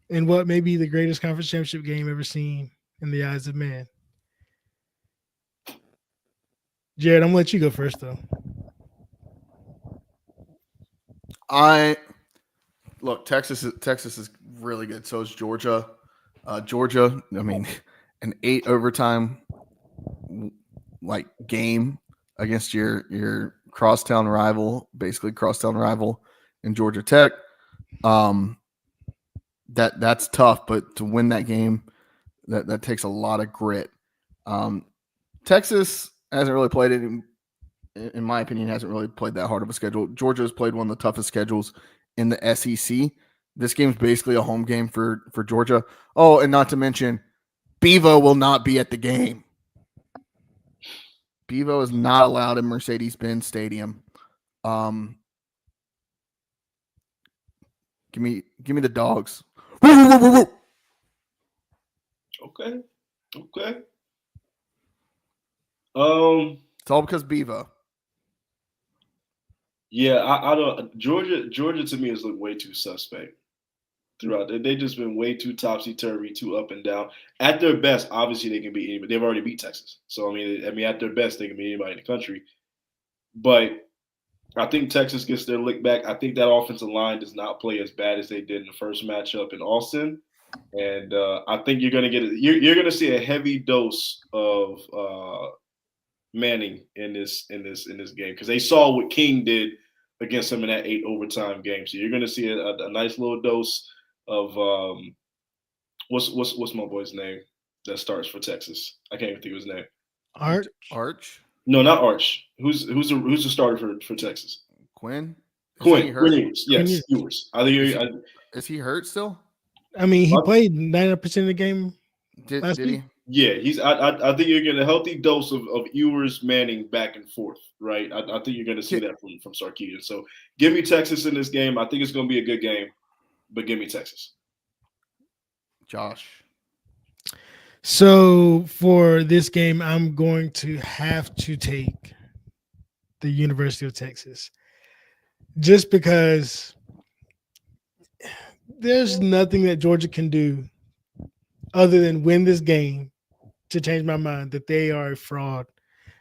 in what may be the greatest conference championship game ever seen in the eyes of man. Jared, I'm going to let you go first, though. Look, Texas is really good. So is Georgia. Georgia, I mean, an 8 overtime like game against your crosstown rival, basically crosstown rival in Georgia Tech. That's tough, but to win that game, that takes a lot of grit. Texas hasn't really played it, in my opinion, hasn't really played that hard of a schedule. Georgia has played one of the toughest schedules in the SEC. This game's basically a home game for Georgia. Oh, and not to mention, Bevo will not be at the game. Bevo is not allowed in Mercedes-Benz Stadium. Give me the dogs. Okay. It's all because Bevo. Yeah, I don't. Georgia to me has looked way too suspect throughout. They've just been way too topsy turvy, too up and down. At their best, obviously they can beat anybody. They've already beat Texas, so I mean, at their best, they can beat anybody in the country. But I think Texas gets their lick back. I think that offensive line does not play as bad as they did in the first matchup in Austin, and I think you're going to get you're going to see a heavy dose of Manning in this game because they saw what King did against him in that 8 overtime game. So you're going to see a nice little dose of what's my boy's name that starts for Texas? I can't even think of his name. Arch? No, not Arch. Who's the starter for Texas? Quinn Ewers. Yes, Ewers. I think is he hurt still? I mean, he played 90% of the game. Did he? Yeah, he's. I think you're getting a healthy dose of Ewers, Manning back and forth, right? I think you're going to see that from Sarkisian. So give me Texas in this game. I think it's going to be a good game, but give me Texas. Josh. So for this game, I'm going to have to take the University of Texas, just because there's nothing that Georgia can do other than win this game to change my mind that they are a fraud.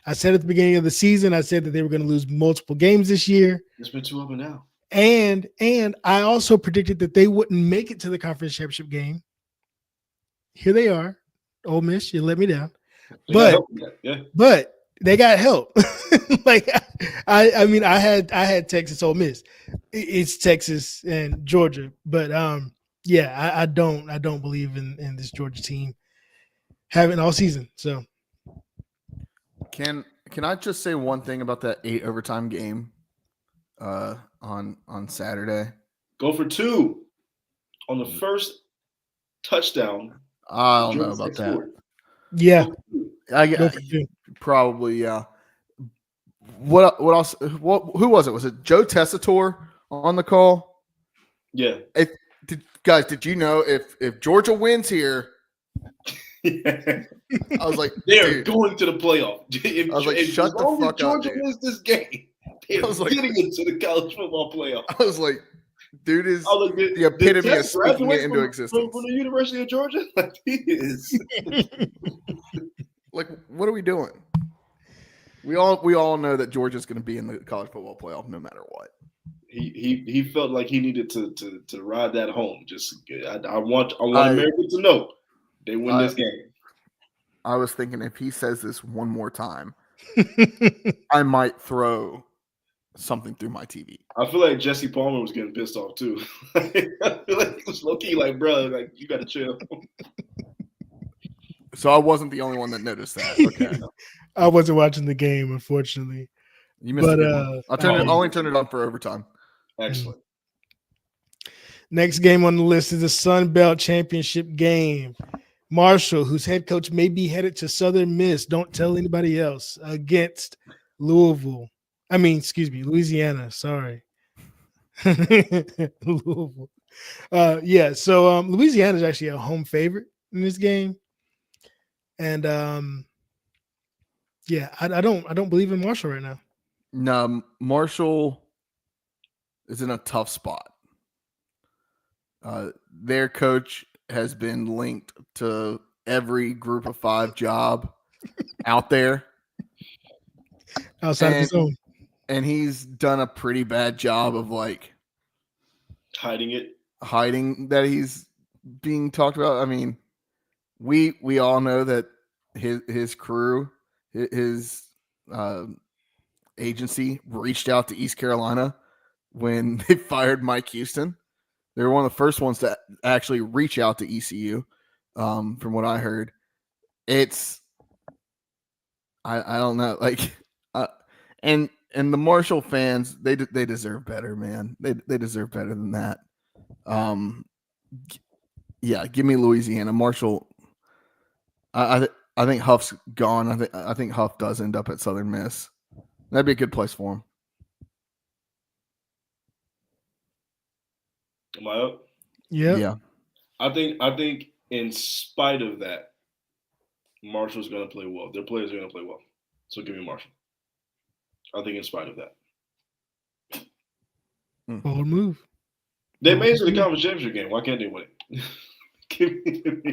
I said at the beginning of the season, I said that they were going to lose multiple games this year. It's been too up and down. And I also predicted that they wouldn't make it to the conference championship game. Here they are. Ole Miss, you let me down. But they got help. Like I mean, I had Texas, Ole Miss. It's Texas and Georgia, but yeah, I don't believe in this Georgia team having all season. So can I just say one thing about that 8 overtime game on Saturday? Go for 2 on the first touchdown. I don't know about that. Yeah, probably yeah. What else? Who was it? Was it Joe Tessitore on the call? Yeah. Did you know if Georgia wins here? Yeah. I was like, they're going to the playoff. I was like, shut the fuck up. Georgia wins this game, they're getting into the college football playoff. I was like, dude is the epitome of speaking it into existence. From the University of Georgia? Like, he is. Like, what are we doing? We all know that Georgia's going to be in the college football playoff no matter what. He felt like he needed to ride that home. I want Americans to know they win this game. I was thinking if he says this one more time, I might throw something through my TV. I feel like Jesse Palmer was getting pissed off too. I feel like he was low key like, bro, like you got to chill. So I wasn't the only one that noticed that. Okay. I wasn't watching the game, unfortunately. You missed it. I'll only turn it on for overtime. Excellent. Next game on the list is the Sun Belt Championship game. Marshall, whose head coach may be headed to Southern Miss, don't tell anybody else, against Louisville. Louisiana. Sorry. Louisville. So Louisiana is actually a home favorite in this game. And I don't believe in Marshall right now. No, Marshall is in a tough spot. Their coach has been linked to every group of 5 job out there. Outside the zone. And he's done a pretty bad job of like hiding that he's being talked about. I mean, we all know that his crew his agency reached out to East Carolina when they fired Mike Houston. They were one of the first ones to actually reach out to ECU, from what I heard. I don't know, like, and the Marshall fans, they deserve better, man. They deserve better than that. Yeah, give me Louisiana. Marshall. I think Huff's gone. I think Huff does end up at Southern Miss. That'd be a good place for him. Am I up? Yeah. I think in spite of that, Marshall's going to play well. Their players are going to play well. So give me Marshall. I think in spite of that. Bold move. They made it to the conference championship game. Why can't they win it?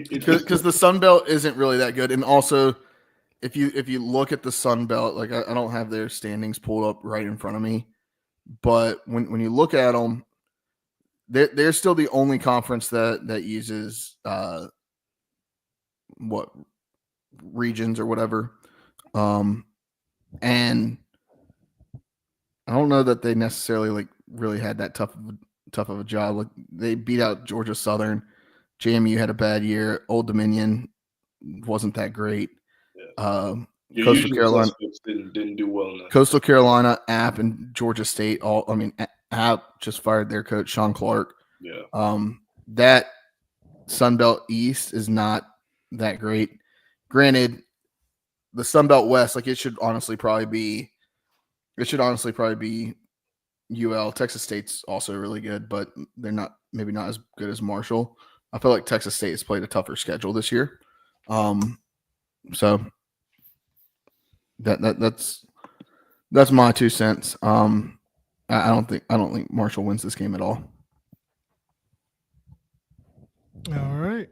Because the Sun Belt isn't really that good. And also, if you look at the Sun Belt, like I don't have their standings pulled up right in front of me, but when you look at them, they're still the only conference that uses what regions or whatever, and I don't know that they necessarily like really had that tough of a job. Like they beat out Georgia Southern, JMU had a bad year, Old Dominion wasn't that great. Coastal Carolina didn't do well enough. Coastal Carolina, App, and Georgia State. App just fired their coach Sean Clark. Yeah. That Sun Belt East is not that great. Granted, the Sun Belt West, like it should honestly probably be UL. Texas State's also really good, but they're maybe not as good as Marshall. I feel like Texas State has played a tougher schedule this year. So that's my 2 cents. I don't think Marshall wins this game at all. All right.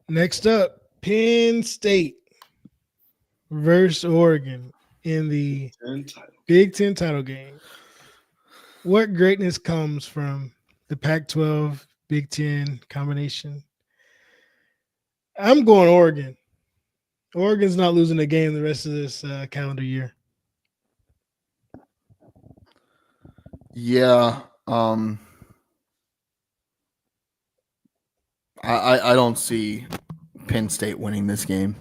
Next up, Penn State versus Oregon in the Big Ten title game. What greatness comes from the Pac-12 Big Ten combination? I'm going Oregon. Oregon's not losing a game the rest of this calendar year. Yeah. I don't see Penn State winning this game.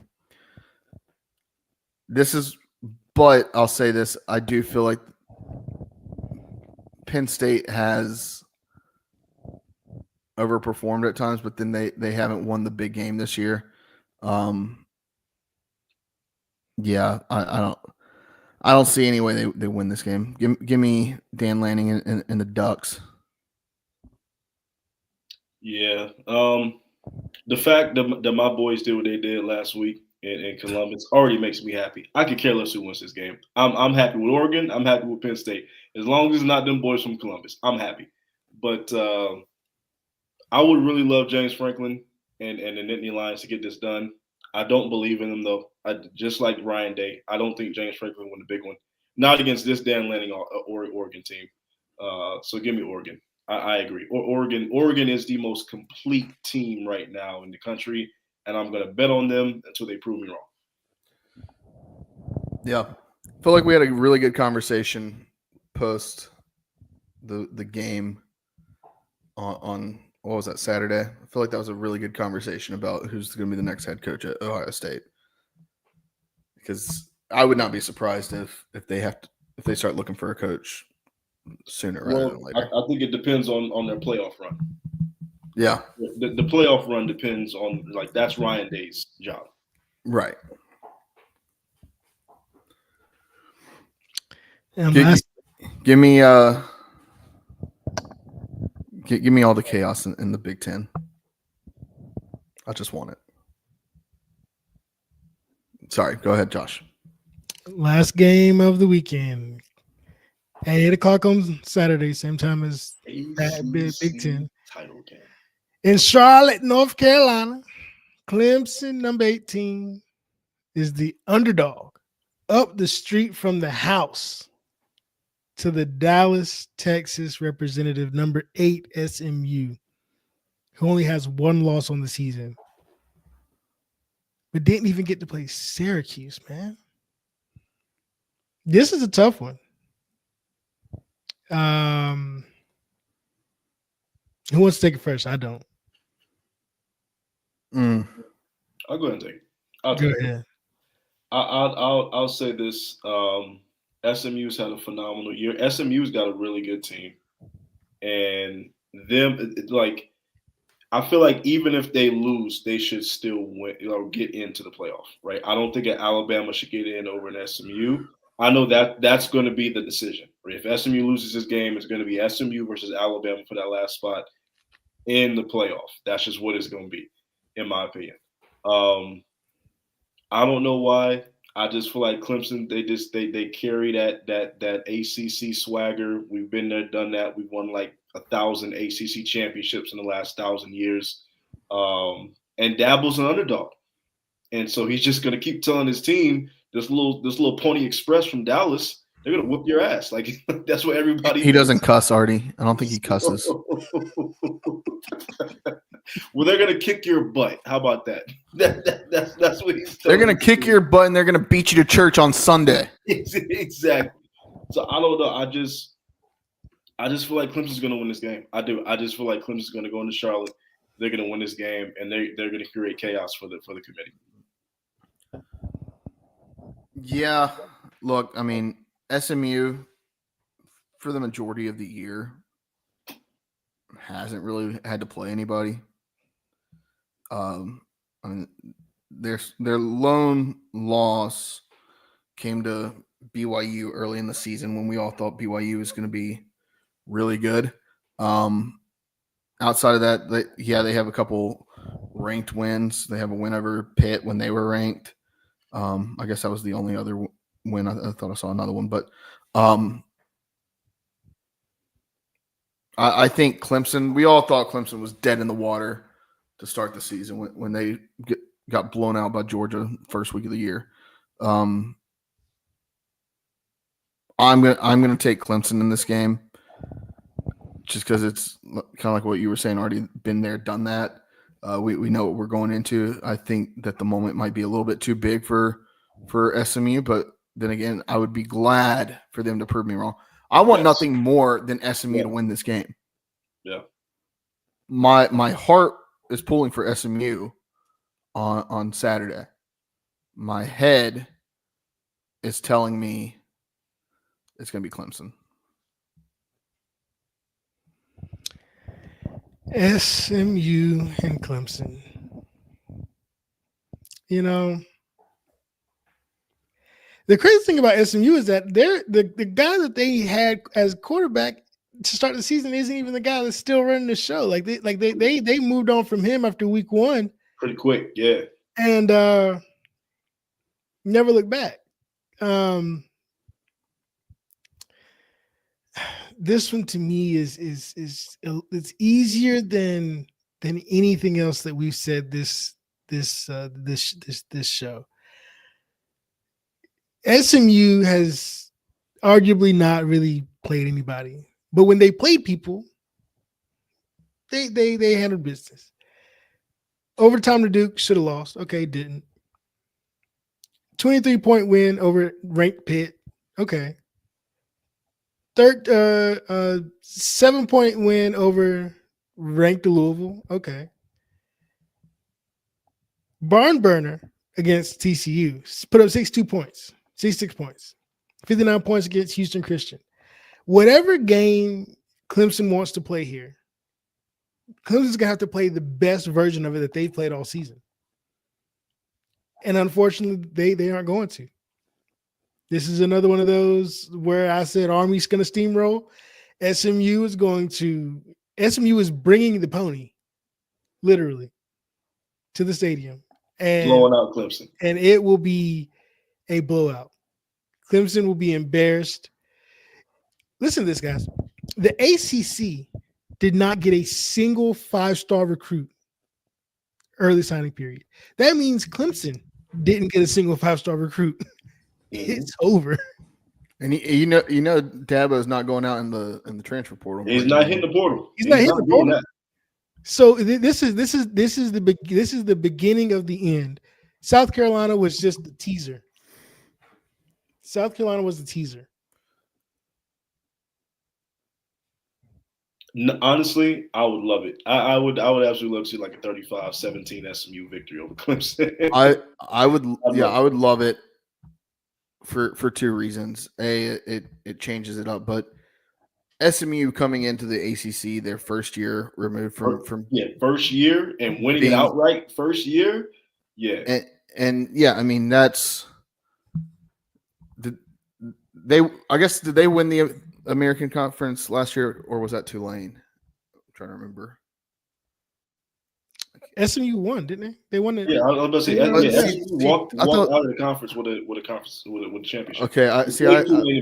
But I'll say this. I do feel like Penn State has overperformed at times, but then they haven't won the big game this year. Yeah, I don't see any way they win this game. Give me Dan Lanning and the Ducks. Yeah. The fact that my boys did what they did last week in Columbus already makes me happy. I could care less who wins this game. I'm happy with Oregon. I'm happy with Penn State. As long as it's not them boys from Columbus, I'm happy. But I would really love James Franklin and the Nittany Lions to get this done. I don't believe in them, though. Just like Ryan Day, I don't think James Franklin won the big one. Not against this Dan Lanning or Oregon team. So give me Oregon. I agree. Oregon is the most complete team right now in the country, and I'm going to bet on them until they prove me wrong. Yeah. I feel like we had a really good conversation post the game on what was that, Saturday? I feel like that was a really good conversation about who's going to be the next head coach at Ohio State. Because I would not be surprised if they start looking for a coach sooner rather than later. I think it depends on their playoff run. Yeah. The playoff run depends on, like, that's Ryan Day's job. Right. And give me give me all the chaos in the Big Ten. I just want it. Sorry, go ahead, Josh. Last game of the weekend. At 8 o'clock on Saturday, same time as that Big Ten. Title game. In Charlotte, North Carolina, Clemson, number 18, is the underdog up the street from the house to the Dallas, Texas representative, number 8, SMU, who only has one loss on the season, but didn't even get to play Syracuse, man. This is a tough one. Who wants to take it first? I don't. I'll go ahead and take it. I'll Go take it. ahead. I'll say this. SMU's had a phenomenal year. SMU's got a really good team, and I feel like even if they lose, they should still win or get into the playoff, right? I don't think Alabama should get in over an SMU. I know that's going to be the decision. Right? If SMU loses this game, it's going to be SMU versus Alabama for that last spot in the playoff. That's just what it's going to be, in my opinion. I don't know why. I just feel like Clemson, they carry that ACC swagger. We've been there, done that. We've won like 1,000 ACC championships in the last 1,000 years. And Dabble's an underdog, and so he's just going to keep telling his team, this little Pony Express from Dallas, they're going to whoop your ass. Like that's what everybody. He doesn't cuss, Artie. I don't think he cusses. Well, they're going to kick your butt. How about that? That's what he's. They're going to kick your butt and they're going to beat you to church on Sunday. Exactly. So I don't know. I just feel like Clemson's going to win this game. I do. I just feel like Clemson's going to go into Charlotte. They're going to win this game, and they're going to create chaos for the committee. Yeah. Look, I mean, SMU for the majority of the year hasn't really had to play anybody. I mean, their lone loss came to BYU early in the season when we all thought BYU was going to be really good. Outside of that, they have a couple ranked wins. They have a win over Pitt when they were ranked. I guess that was the only other win. I thought I saw another one, but I think Clemson. We all thought Clemson was dead in the water to start the season when they got blown out by Georgia first week of the year. I'm gonna take Clemson in this game, just because it's kind of like what you were saying. Already been there, done that. We know what we're going into. I think that the moment might be a little bit too big for SMU, but then again, I would be glad for them to prove me wrong. I want nothing more than SMU to win this game. Yeah. My heart is pulling for SMU on Saturday. My head is telling me it's going to be Clemson. SMU and Clemson. You know, the crazy thing about SMU is that they're the guy that they had as quarterback to start the season isn't even the guy that's still running the show. They moved on from him after week one pretty quick, yeah, and never looked back. This one to me is it's easier than anything else that we've said this show. SMU has arguably not really played anybody, but when they played people, they handled business. Overtime to Duke, should have lost. Okay, didn't. 23-point win over ranked Pitt. Okay. 7-point win over ranked Louisville. Okay. Barn burner against TCU. Put up 66 points. 59 points against Houston Christian. Whatever game Clemson wants to play here, Clemson's going to have to play the best version of it that they've played all season. And unfortunately, they aren't going to. This is another one of those where I said Army's going to steamroll. SMU is bringing the pony, literally, to the stadium. And blowing out Clemson. And it will be a blowout. Clemson will be embarrassed. Listen to this, guys. The ACC did not get a single 5-star recruit early signing period. That means Clemson didn't get a single 5-star recruit. It's over. And you know, Dabo's not going out in the transfer portal. He's not hitting the portal. He's not hitting the portal. That. So this is the beginning of the end. South Carolina was just the teaser. South Carolina was the teaser. Honestly, I would love it. I would absolutely love to see like a 35-17 SMU victory over Clemson. I would love I would love it for two reasons. A, it changes it up, but SMU coming into the ACC their first year removed from first year and winning it outright first year. Yeah. And yeah, I mean that's did they win the American Conference last year, or was that Tulane? I'm trying to remember. SMU won, didn't they? They won it. Yeah, I was about to say SMU walked out of the conference with a championship. Okay, I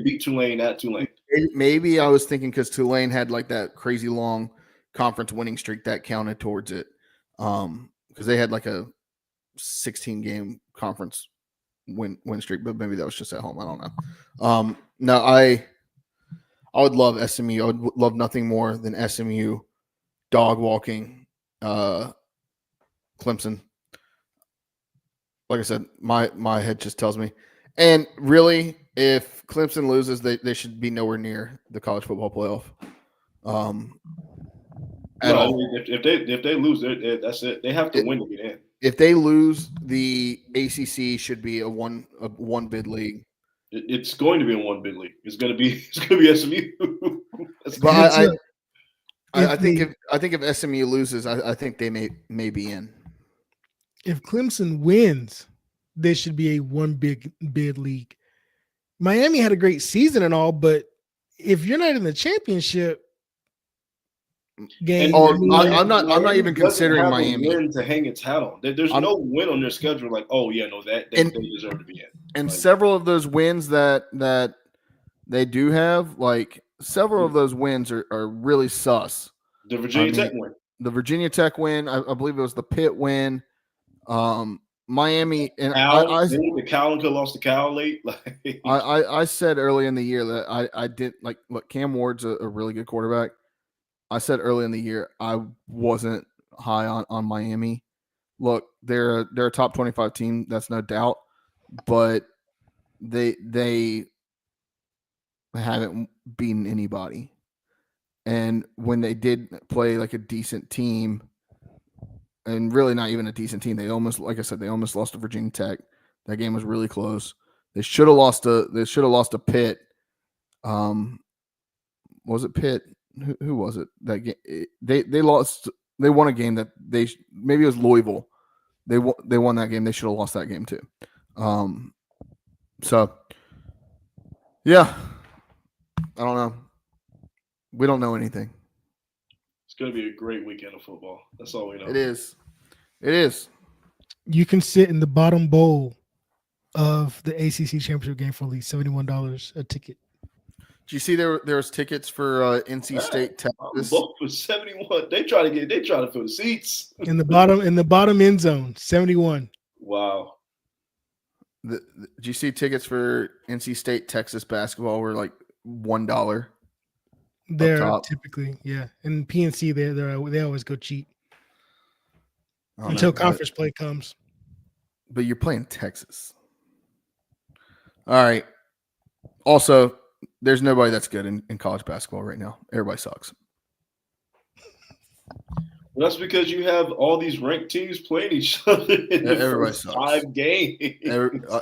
beat Tulane at Tulane. Maybe I was thinking because Tulane had like that crazy long conference winning streak that counted towards it, because they had like a 16-game conference win streak, but maybe that was just at home. I don't know. No, I would love SMU. I would love nothing more than SMU dog walking Clemson. Like I said, my head just tells me. And really, if Clemson loses, they should be nowhere near the college football playoff. If they lose, that's it. They have to win to get in. If they lose, the ACC should be a one bid league. It's going to be a one bid league. It's going to be SMU. But I think if SMU loses, I think they may be in. If Clemson wins, they should be a one big bid league. Miami had a great season and all, but if you're not in the championship game, I'm not even considering Miami win to hang its hat on. There's no win on their schedule. Like, oh yeah, no, they deserve to be in. And several of those wins that they do have, like several of those wins are really sus. The Virginia Tech win. The Virginia Tech win. I believe it was the Pitt win. Miami and Cal lost to Cal late. I said early in the year that I did like. Look, Cam Ward's a really good quarterback. I said early in the year I wasn't high on Miami. Look, they're a top 25 team. That's no doubt, but they haven't beaten anybody. And when they did play like a decent team, and really not even a decent team, they almost lost to Virginia Tech. That game was really close. They should have lost to Pitt. Was it Pitt? Who was it? That game they lost. They won a game that maybe it was Louisville. They won that game. They should have lost that game too. So yeah, I don't know. We don't know anything. It's going to be a great weekend of football. That's all we know. It is. You can sit in the bottom bowl of the ACC championship game for at least $71 a ticket. Do you see there was tickets for NC State, Texas? Both for 71. They try to fill the seats in the bottom end zone. 71. Wow. Did you see tickets for NC State, Texas basketball were like $1? They're typically, yeah. And PNC, they always go cheap until conference play comes. But you're playing Texas. All right. Also, there's nobody that's good in college basketball right now. Everybody sucks. Well, that's because you have all these ranked teams playing each other in the first 5 games.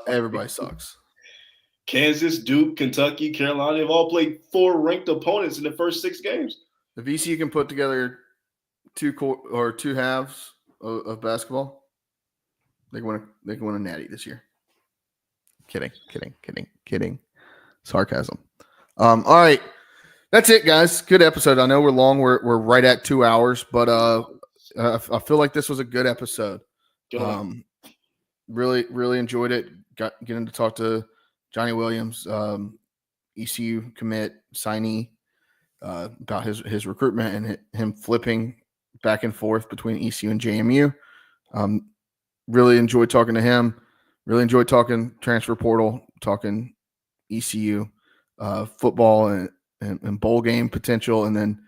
Everybody sucks. Kansas, Duke, Kentucky, Carolina, they've all played 4 ranked opponents in the first 6 games. If VCU can put together two halves of basketball, they can win a natty this year. Kidding. Sarcasm. All right. That's it, guys. Good episode. I know we're long. We're right at 2 hours, but I feel like this was a good episode. Really enjoyed it. Getting to talk to Johnny Williams, ECU commit signee, about his recruitment and him flipping back and forth between ECU and JMU. Really enjoyed talking to him. Really enjoyed talking transfer portal, talking ECU, football and bowl game potential, and then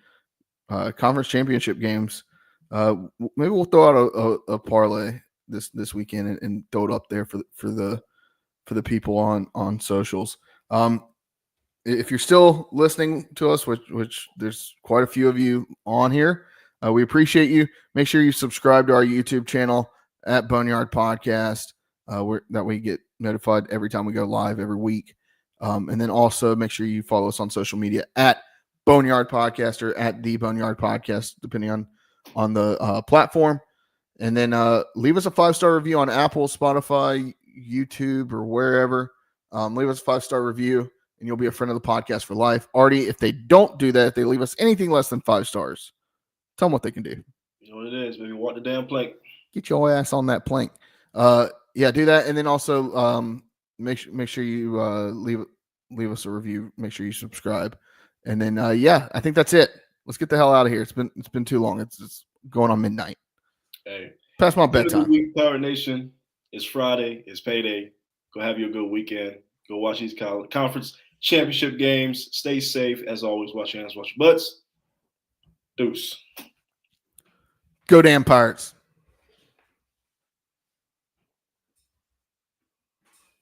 conference championship games. Maybe we'll throw out a parlay this weekend and throw it up there for the people on socials. If you're still listening to us, which there's quite a few of you on here, we appreciate you. Make sure you subscribe to our YouTube channel at Boneyard Podcast. That way you get notified every time we go live every week. And then also make sure you follow us on social media at Boneyard Podcast or at the Boneyard Podcast, depending on the platform. And then leave us a 5-star review on Apple, Spotify, YouTube, or wherever. Leave us a 5-star review, and you'll be a friend of the podcast for life. Artie, if they don't do that, if they leave us anything less than 5 stars, tell them what they can do. You know what it is, baby. Walk the damn plank. Get your ass on that plank. Yeah, do that. And then also make sure you leave us a review. Make sure you subscribe. And then yeah, I think that's it. Let's get the hell out of here. It's been too long. It's going on midnight. Hey, past my bedtime. Week, Power Nation. It's Friday. It's payday. Go have you a good weekend. Go watch these conference championship games. Stay safe. As always, wash your hands, wash your butts. Deuce. Go damn Pirates.